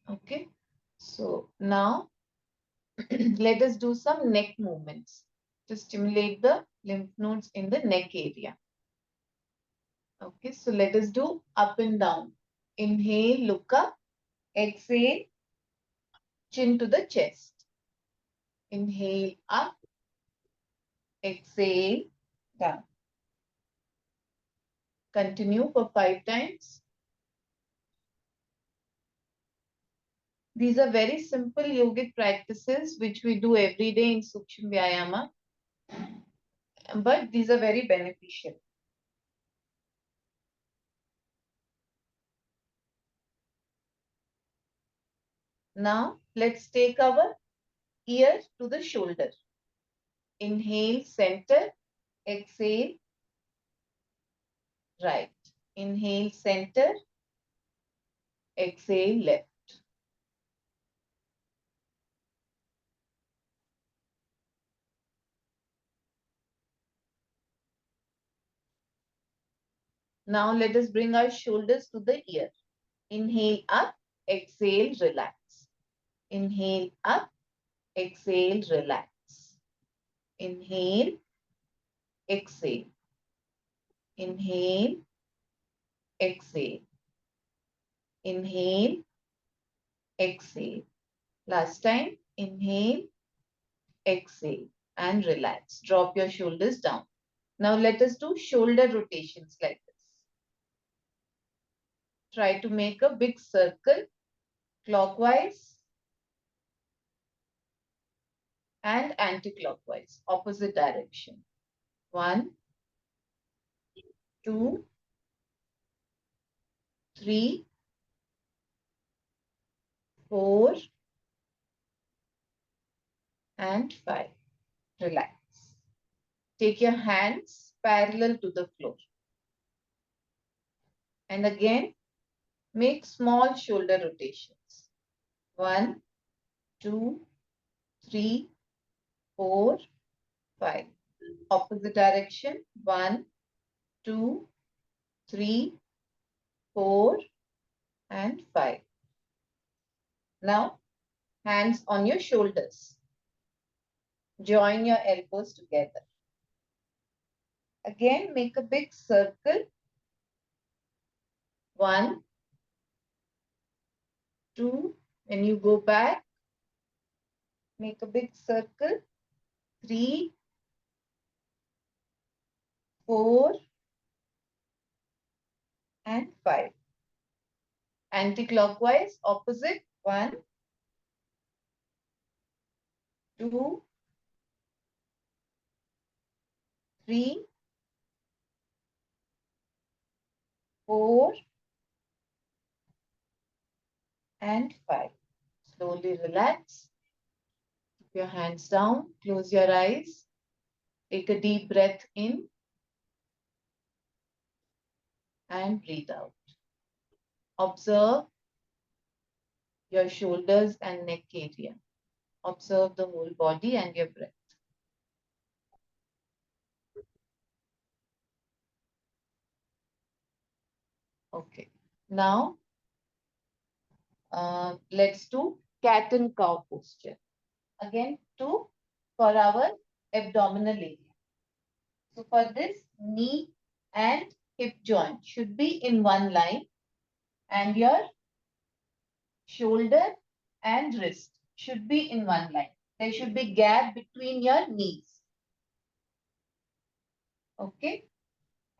Okay. So now let us do some neck movements to stimulate the lymph nodes in the neck area. Okay, so let us do up and down. Inhale, look up. Exhale, chin to the chest. Inhale, up. Exhale, down. Continue for 5 times. These are very simple yogic practices which we do every day in Sukshma Vyayama, but these are very beneficial. Now, let's take our ear to the shoulder. Inhale, center. Exhale, right. Inhale, center. Exhale, left. Now, let us bring our shoulders to the ear. Inhale, up. Exhale, relax. Inhale, up. Exhale, relax. Inhale, exhale. Inhale, exhale. Inhale, exhale. Last time, inhale, exhale, and relax. Drop your shoulders down. Now let us do shoulder rotations like this. Try to make a big circle clockwise and anti-clockwise, opposite direction. 1, 2, 3, 4, and 5. Relax. Take your hands parallel to the floor. And again, make small shoulder rotations. 1, 2, 3, 4, 5. Opposite direction. 1, 2, 3, 4, and 5. Now, hands on your shoulders. Join your elbows together. Again, make a big circle. 1, 2. When you go back, make a big circle. 3, 4, and 5. Anti-clockwise, opposite. 1, 2, 3, 4, and 5. Slowly relax. Keep your hands down. Close your eyes. Take a deep breath in and breathe out. Observe your shoulders and neck area. Observe the whole body and your breath. Okay. Now, let's do cat and cow posture. Again, for our abdominal area. So for this, knee and hip joint should be in one line, and your shoulder and wrist should be in one line. There should be gap between your knees. Okay.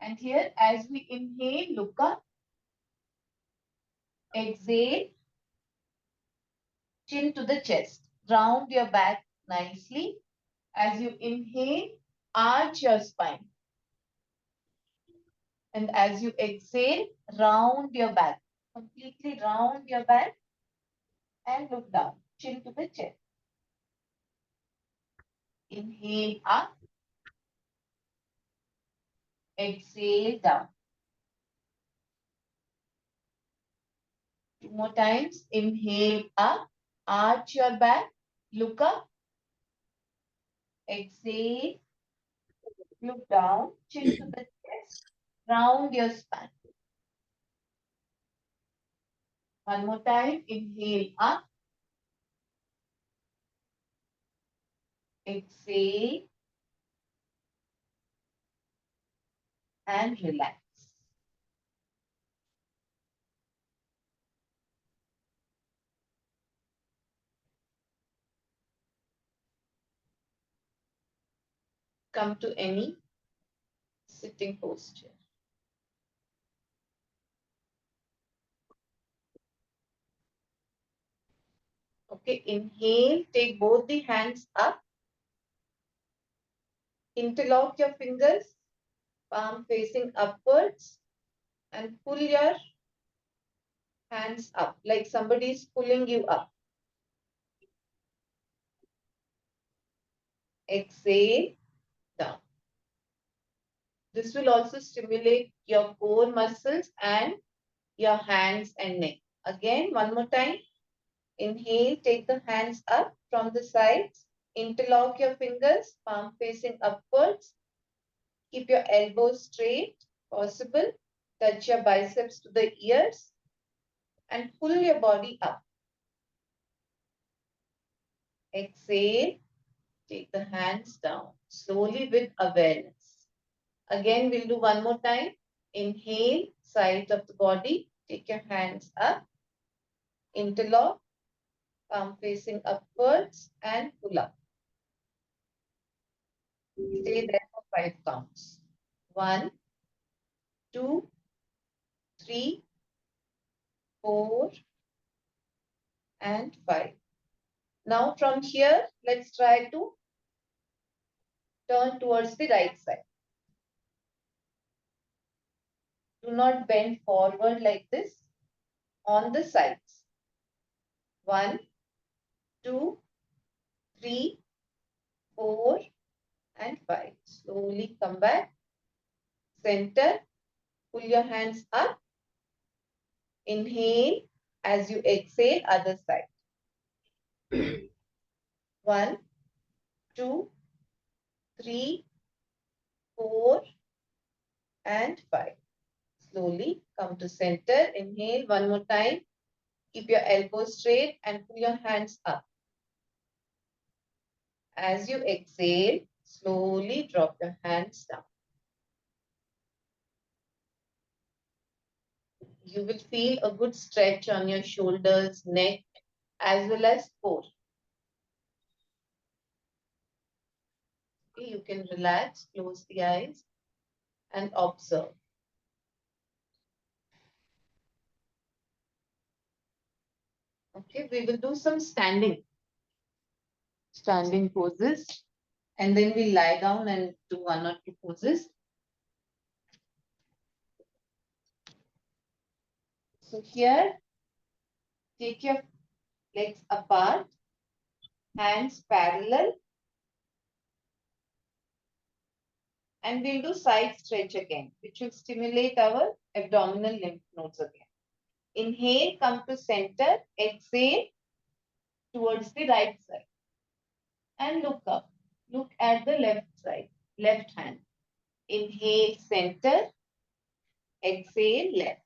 And here, as we inhale, look up. Exhale, chin to the chest. Round your back nicely. As you inhale, arch your spine. And as you exhale, round your back. Completely round your back and look down. Chin to the chest. Inhale up. Exhale down. 2 more times. Inhale up. Arch your back. Look up. Exhale. Look down. Chin to the chest. Round your spine. One more time. Inhale up. Exhale and relax. Come to any sitting posture. Okay, inhale, take both the hands up. Interlock your fingers, palm facing upwards, and pull your hands up like somebody is pulling you up. Exhale, down. This will also stimulate your core muscles and your hands and neck. Again, one more time. Inhale, take the hands up from the sides. Interlock your fingers, palm facing upwards. Keep your elbows straight, possible. Touch your biceps to the ears and pull your body up. Exhale, take the hands down, slowly with awareness. Again, we'll do one more time. Inhale, sides of the body. Take your hands up. Interlock, palm facing upwards and pull up. Stay there for 5 counts. 1, 2, 3, 4, and 5. Now from here, let's try to turn towards the right side. Do not bend forward like this. On the sides. 1, 2, 3, 4, and 5. Slowly come back. Center. Pull your hands up. Inhale. As you exhale, other side. 1, 2, 3, 4, and 5. Slowly come to center. Inhale one more time. Keep your elbows straight and pull your hands up. As you exhale, slowly drop your hands down. You will feel a good stretch on your shoulders, neck, as well as core. Okay, you can relax, close the eyes, and observe. Okay, we will do some standing poses, and then we lie down and do 1 or 2 poses. So here, take your legs apart, hands parallel, and we'll do side stretch again, which will stimulate our abdominal lymph nodes again. Inhale, come to center, exhale towards the right side, and look up. Look at the left side, left hand. Inhale, center, exhale, left.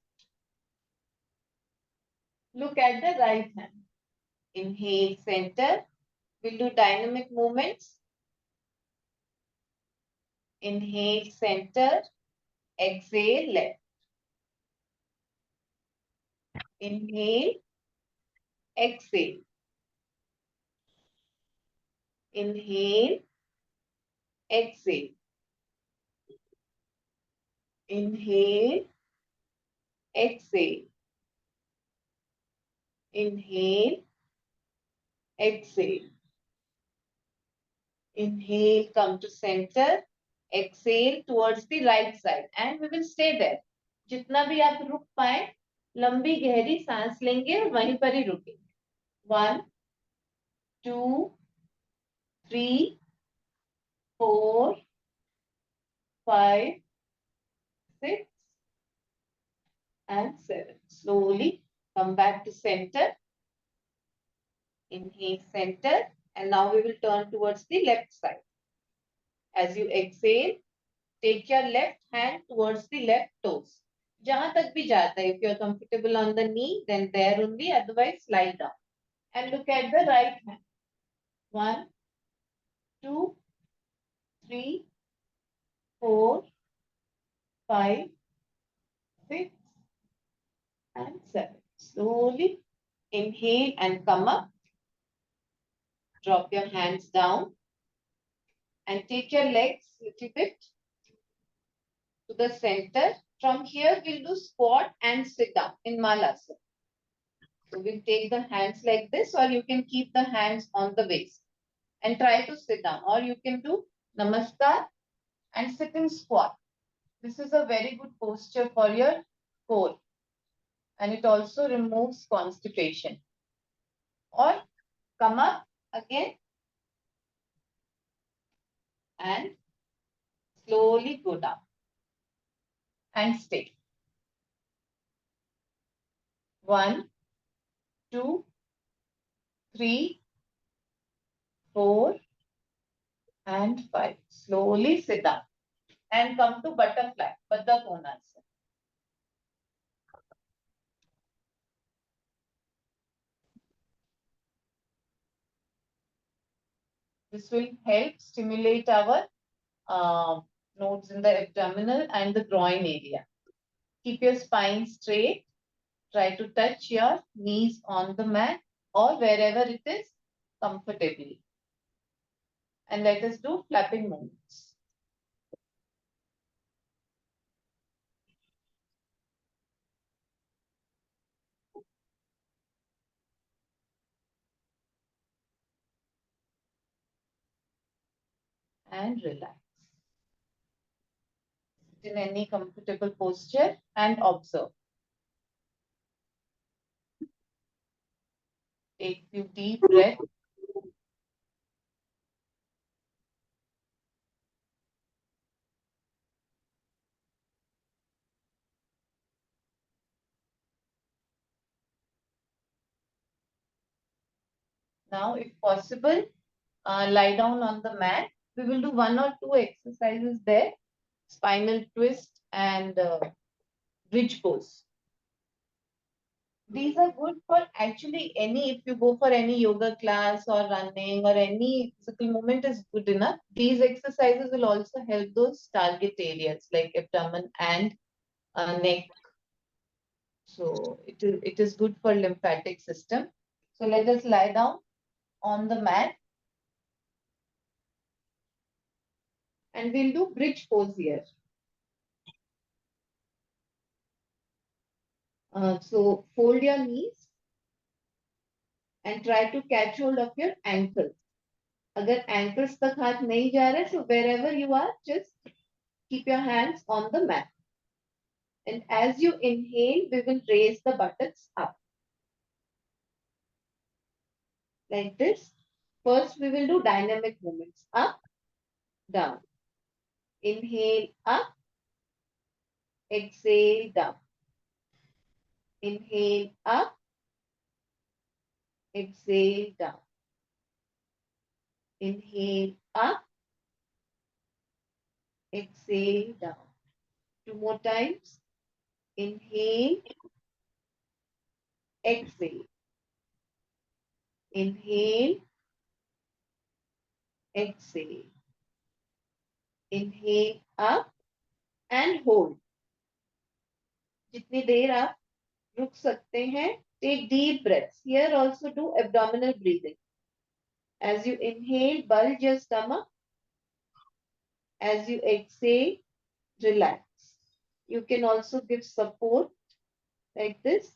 Look at the right hand. Inhale, center. We'll do dynamic movements. Inhale, center, exhale, left. Inhale, exhale. Inhale, exhale. Inhale, exhale. Inhale, exhale. Inhale, come to center. Exhale towards the right side and we will stay there. जितना भी आप रुक पाए, लंबी गहरी सांस लेंगे और वहीं पर ही रुकेंगे. 1, 2, 3, 4, 5, 6, and 7. Slowly come back to center. Inhale, center, and now we will turn towards the left side. As you exhale, take your left hand towards the left toes. Jahan tak bhi jata hai. If you are comfortable on the knee, then there only, otherwise lie down. And look at the right hand. 1, 2, 3, 4, 5, 6, and 7. Slowly inhale and come up. Drop your hands down and take your legs a little bit to the center. From here, we'll do squat and sit down in Malasana. So we'll take the hands like this, or you can keep the hands on the waist and try to sit down, or you can do Namaskar and sit in squat. This is a very good posture for your core, and it also removes constipation. Or come up again and slowly go down and stay. 1, 2, 3, 4, and 5. Slowly sit down and come to butterfly, Baddha Konasana. This will help stimulate our nodes in the abdominal and the groin area. Keep your spine straight. Try to touch your knees on the mat or wherever it is comfortably. And let us do flapping movements. And relax. Sit in any comfortable posture and observe. Take few deep breaths. Now, if possible, lie down on the mat. We will do 1 or 2 exercises there. Spinal twist and bridge pose. These are good for actually if you go for any yoga class or running or any physical movement is good enough. These exercises will also help those target areas like abdomen and neck. So it is good for lymphatic system. So let us lie down on the mat. And we'll do bridge pose here. So fold your knees and try to catch hold of your ankles. अगर ankles तक हाथ नहीं जा रहे, so wherever you are, just keep your hands on the mat. And as you inhale, we will raise the buttocks up. Like this. First, we will do dynamic movements. Up, down. Inhale, up. Exhale, down. Inhale, up. Exhale, down. Inhale, up. Exhale, down. 2 more times. Inhale. Exhale. Inhale. Exhale. Inhale, up. And hold. जितनी देर आप रुक सकते हैं. Take deep breaths. Here also do abdominal breathing. As you inhale, bulge your stomach. As you exhale, relax. You can also give support like this.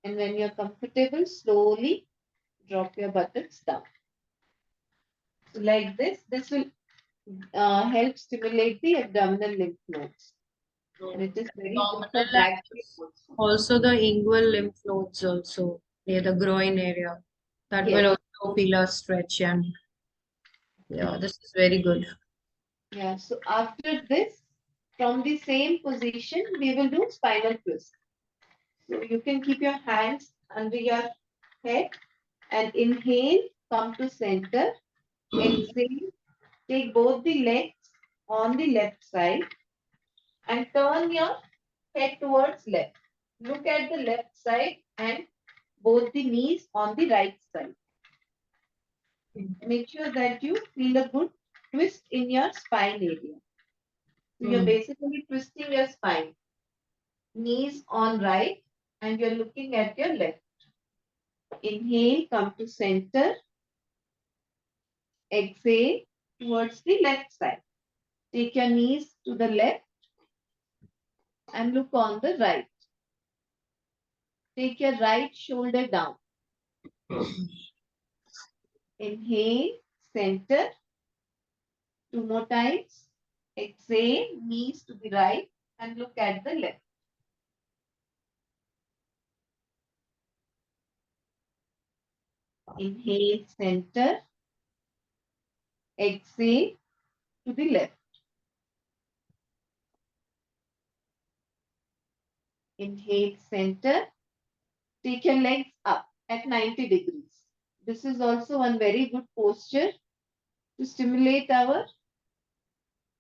And when you're comfortable, slowly drop your buttocks down. So like this will help stimulate the abdominal lymph nodes. And it is very good for back pain also. Also the inguinal lymph nodes also near the groin area. That will also feel a stretch, and yeah, this is very good. Yeah, so after this, from the same position, we will do spinal twist. So you can keep your hands under your head and inhale, come to center. Exhale, take both the legs on the left side and turn your head towards left. Look at the left side and both the knees on the right side. Make sure that you feel a good twist in your spine area. So you're basically twisting your spine. Knees on right and you're looking at your left. Inhale, come to center. Exhale towards the left side. Take your knees to the left and look on the right. Take your right shoulder down. Inhale, center. 2 more times. Exhale, knees to the right and look at the left. Inhale, center. Exhale to the left. Inhale, center. Take your legs up at 90 degrees. This is also one very good posture to stimulate our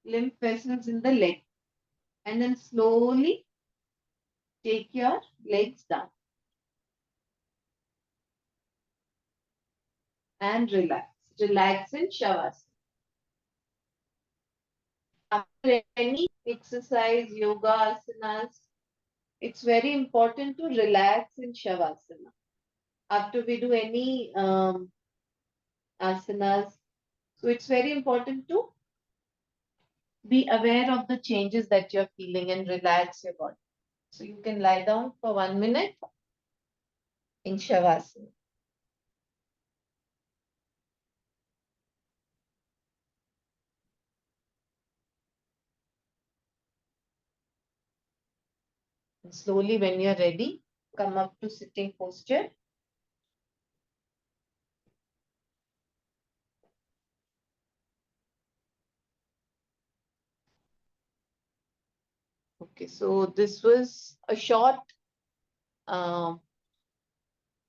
lymph vessels in the leg. And then slowly take your legs down. And relax. Relax in Shavasana. After any exercise, yoga, asanas, it's very important to relax in Shavasana. After we do any asanas, so it's very important to be aware of the changes that you're feeling and relax your body. So you can lie down for 1 minute in Shavasana. And slowly, when you're ready, come up to sitting posture. Okay, so this was a short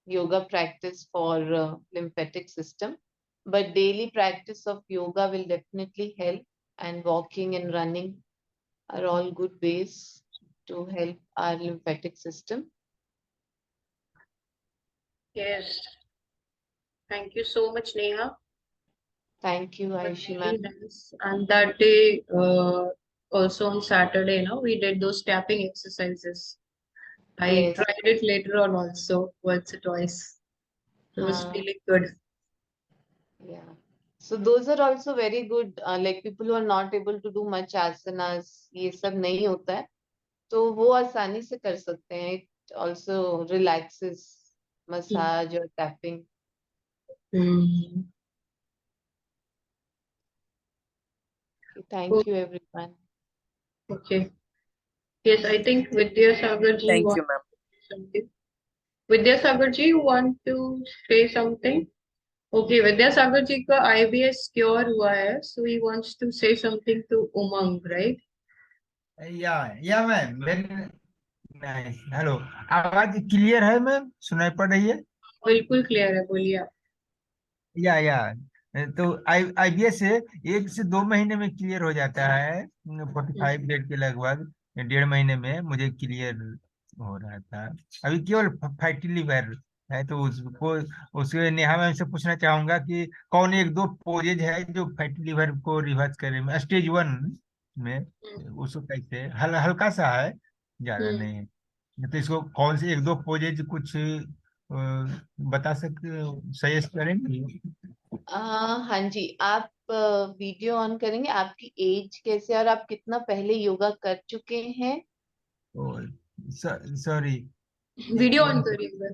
yoga practice for lymphatic system, but daily practice of yoga will definitely help, and walking and running are all good ways to help our lymphatic system. Yes. Thank you so much, Neha. Thank you, It was Aishi very ma'am. nice. And that day, also on Saturday, we did those tapping exercises. I Yes. tried it later on also, once or twice. It was feeling good. Yeah. So those are also very good, like people who are not able to do much asanas, ये सब नहीं होता है, तो वो आसानी से कर सकते हैं. It also relaxes, massage or tapping. Mm. Okay, thank you everyone. Okay. Yes, I think Vidyasagar ji Thank wants you, ma'am. to say something. Vidyasagar ji, you want to say something? Okay, Vidyasagar ji का IBS cure हुआ है, so he wants to say something to Umang, right? या ma'am very nice. Hello, आवाज clear है ma'am? सुनाई पड़ रही है? बिल्कुल क्लियर है, बोलिए आप. या तो आईबीएस से 1 से 2 महीने में क्लियर हो जाता है. 45 डेज के लगभग 1.5 महीने में मुझे क्लियर हो रहा था. अभी केवल फैटी लिवर है, तो उसको उसके नेहा मैम से पूछना चाहूंगा कि कौन 1-2 पोजेज है जो फैटी लिवर को रिवर्स करे में स्टेज 1 में. उसको कैसे हल्का सा है, ज्यादा नहीं है, तो इसको कौन से 1-2 पोजेज कुछ बता सकते, सजेस्ट करेंगे? हाँ जी, आप वीडियो ऑन करेंगे. आपकी एज कैसे और आप कितना पहले योगा कर चुके हैं? सॉरी, वीडियो ऑन करिए.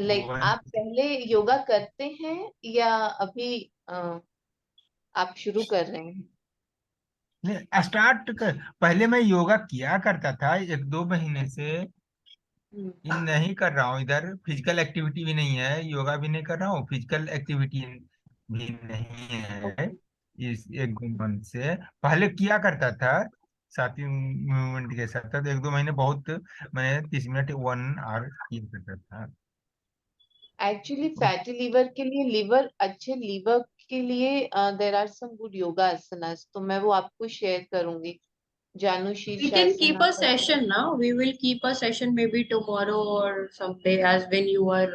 लाइक आप पहले योगा करते हैं या अभी आप शुरू कर रहे हैं? पहले मैं योगा किया करता था 1-2 महीने से. नहीं कर रहा हूँ. इधर फिजिकल एक्टिविटी भी नहीं है, योगा भी नहीं कर रहा हूँ, फिजिकल एक्टिविटी भी नहीं है. इस 1-2 मंथ से पहले किया करता था, साथी मूवमेंट के साथ. तो 1-2 महीने बहुत, मैंने 30 मिनट 1 आवर किया करता था. एक्चुअली फैटी लीवर के लिए, अच्छे लीवर के लिए there are some good yoga asanas, तो मैं वो आपको शेयर करूंगी. Janu We can keep a Shirshasana. session now. We will keep a session maybe tomorrow or someday as when you are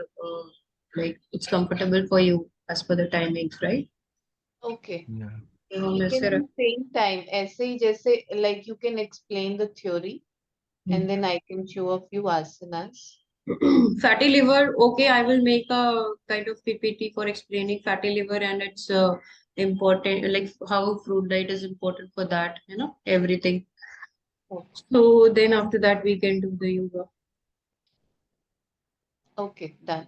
like it's comfortable for you as per the timings, right? Okay. Yeah. तो हम We ऐसे can रख do same time. ऐसे ही जैसे like you can explain the theory and then I can show a few asanas. fatty liver. Okay, I will make a kind of PPT for explaining fatty liver and its important, like how fruit diet is important for that, you know, everything. Okay. So then after that we can do the yoga. Okay, done.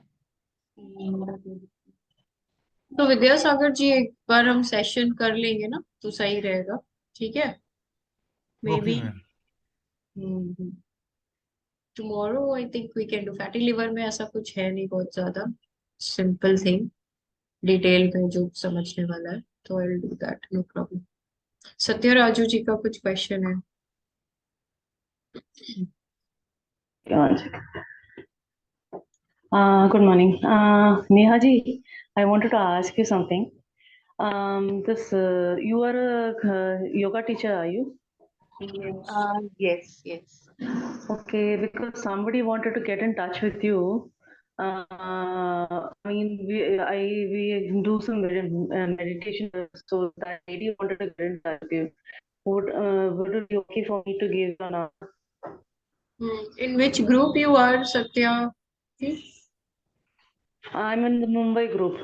तो विद्यासागर जी एक बार हम session कर लेंगे ना तो सही रहेगा, ठीक है? May Okay, be ma'am. Tomorrow I think we can do fatty liver में ऐसा कुछ है नहीं बहुत ज्यादा सिंपल थिंग डिटेल में जो समझने वाला है तो I will do that no problem. Satya Raju जी का कुछ क्वेश्चन है? Good morning. Neha ji, I wanted to ask you something. You are a yoga teacher, are you? Yes, yes. Okay, because somebody wanted to get in touch with you. I mean, we do some meditation, so that lady wanted to get in touch with you. Would it be okay for me to give you an answer? In which group you are, Satya? I'm in the Mumbai group.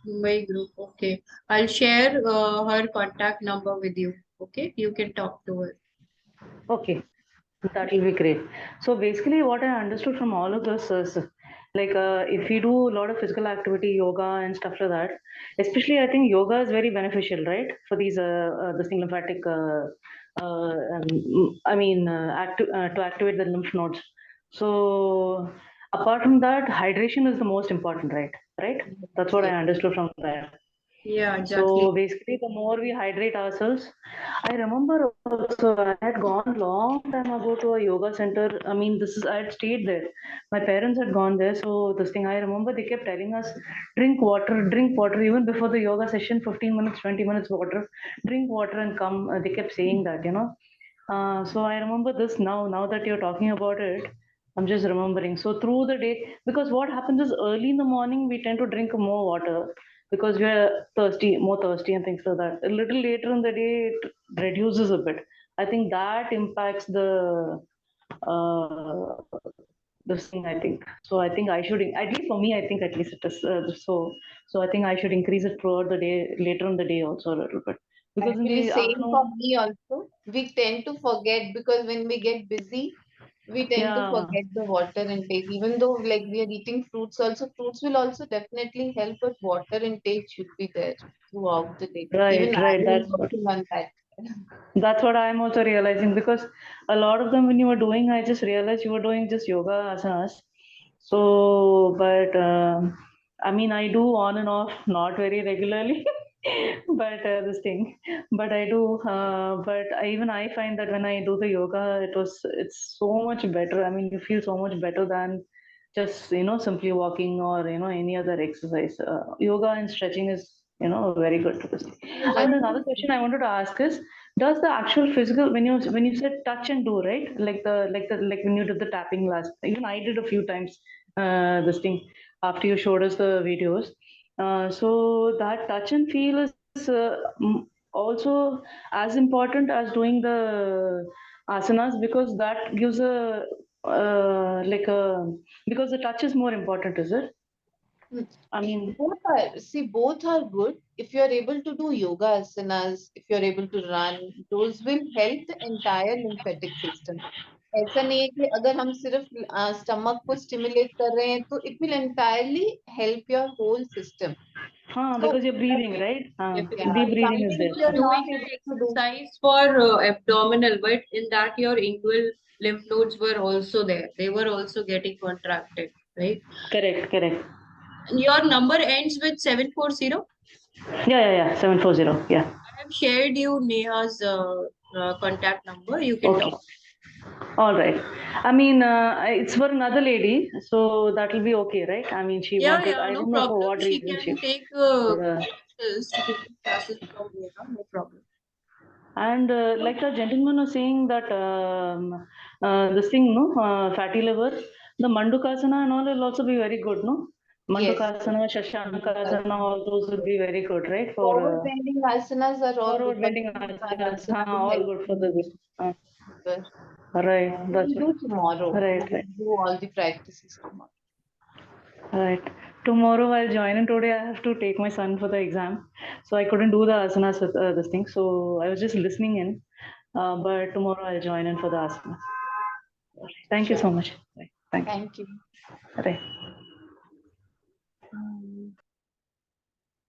Mumbai group. Okay, I'll share her contact number with you. Okay, you can talk to her. Okay, that will be great. So basically, what I understood from all of this is like if we do a lot of physical activity, yoga and stuff like that, especially I think yoga is very beneficial, right? For these this thing lymphatic, to activate the lymph nodes. So apart from that, hydration is the most important, right? Right? That's what I Yes. understood from that. Yeah, exactly. So basically, the more we hydrate ourselves, I remember also I had gone long time ago to a yoga center. I mean, I had stayed there. My parents had gone there, so this thing I remember they kept telling us, drink water, even before the yoga session, 15 minutes, 20 minutes water, drink water and come. They kept saying that, you know. So I remember this now. Now that you're talking about it, I'm just remembering. So through the day, because what happens is early in the morning we tend to drink more water because we're thirsty, more thirsty and things like that. A little later in the day, it reduces a bit. I think that impacts uh, this thing. I think so. I think I should, at least for me, I think at least it is so. So I think I should increase it throughout the day, later in the day also a little bit because in Actually, the same for afternoon, me also. We tend to forget because when we get busy, we tend to yeah. forget the water intake. Even though like we are eating fruits also, fruits will also definitely help, but water intake should be there throughout the day. Even Right, I right. am working on that. That's what I'm also realizing because a lot of them when you were doing, I just realized you were doing just yoga asanas. So, but I mean, I do on and off, not very regularly, but this thing, but I do. Even I find that when I do the yoga, it's so much better. I mean, you feel so much better than just simply walking or any other exercise. Yoga and stretching is very good for this. And another question I wanted to ask is, does the actual physical when you said touch and do, right, like when you did the tapping last, even I did a few times this thing after you showed us the videos, so that touch and feel is also as important as doing the asanas because that gives a because the touch is more important, is it? I mean, Both are good. If you are able to do yoga asanas, if you are able to run, those will help the entire lymphatic system. ऐसा नहीं है कि अगर हम सिर्फ stomach को stimulate कर रहे हैं तो it will entirely help your whole system. So because you're breathing, right? yeah, Deep breathing is something there. if you're not Doing able the to do. exercise for abdominal, but in that your inguinal lymph nodes were also there. They were also getting contracted, right? Correct. Your number ends with 740. Yeah. 740. Yeah. I have shared you Neha's contact number. You can Okay. talk. All right. I mean, it's for another lady, so that will be okay, right? I mean, she wanted. Yeah, I no don't know for problem. what She reason can take uh, classes. She can take classes from Neha, no problem. And like the gentleman was saying that this thing, no, fatty liver, the Mandukasana and all will also be very good, no? Yes. Mandukasana, Shashankasana, all those will be very good, right? Forward For bending asanas are all forward good, but bending Mandukasana asanas, asana will all help good for the this. liver. Right, that's We'll do tomorrow. right, We'll right. do all the practices tomorrow. Right. Tomorrow I'll join, and today I have to take my son for the exam, so I couldn't do the asanas with this thing. So I was just listening in, but tomorrow I'll join in for the asanas. Thank you so much. Right. Thank you. Thank you. Right.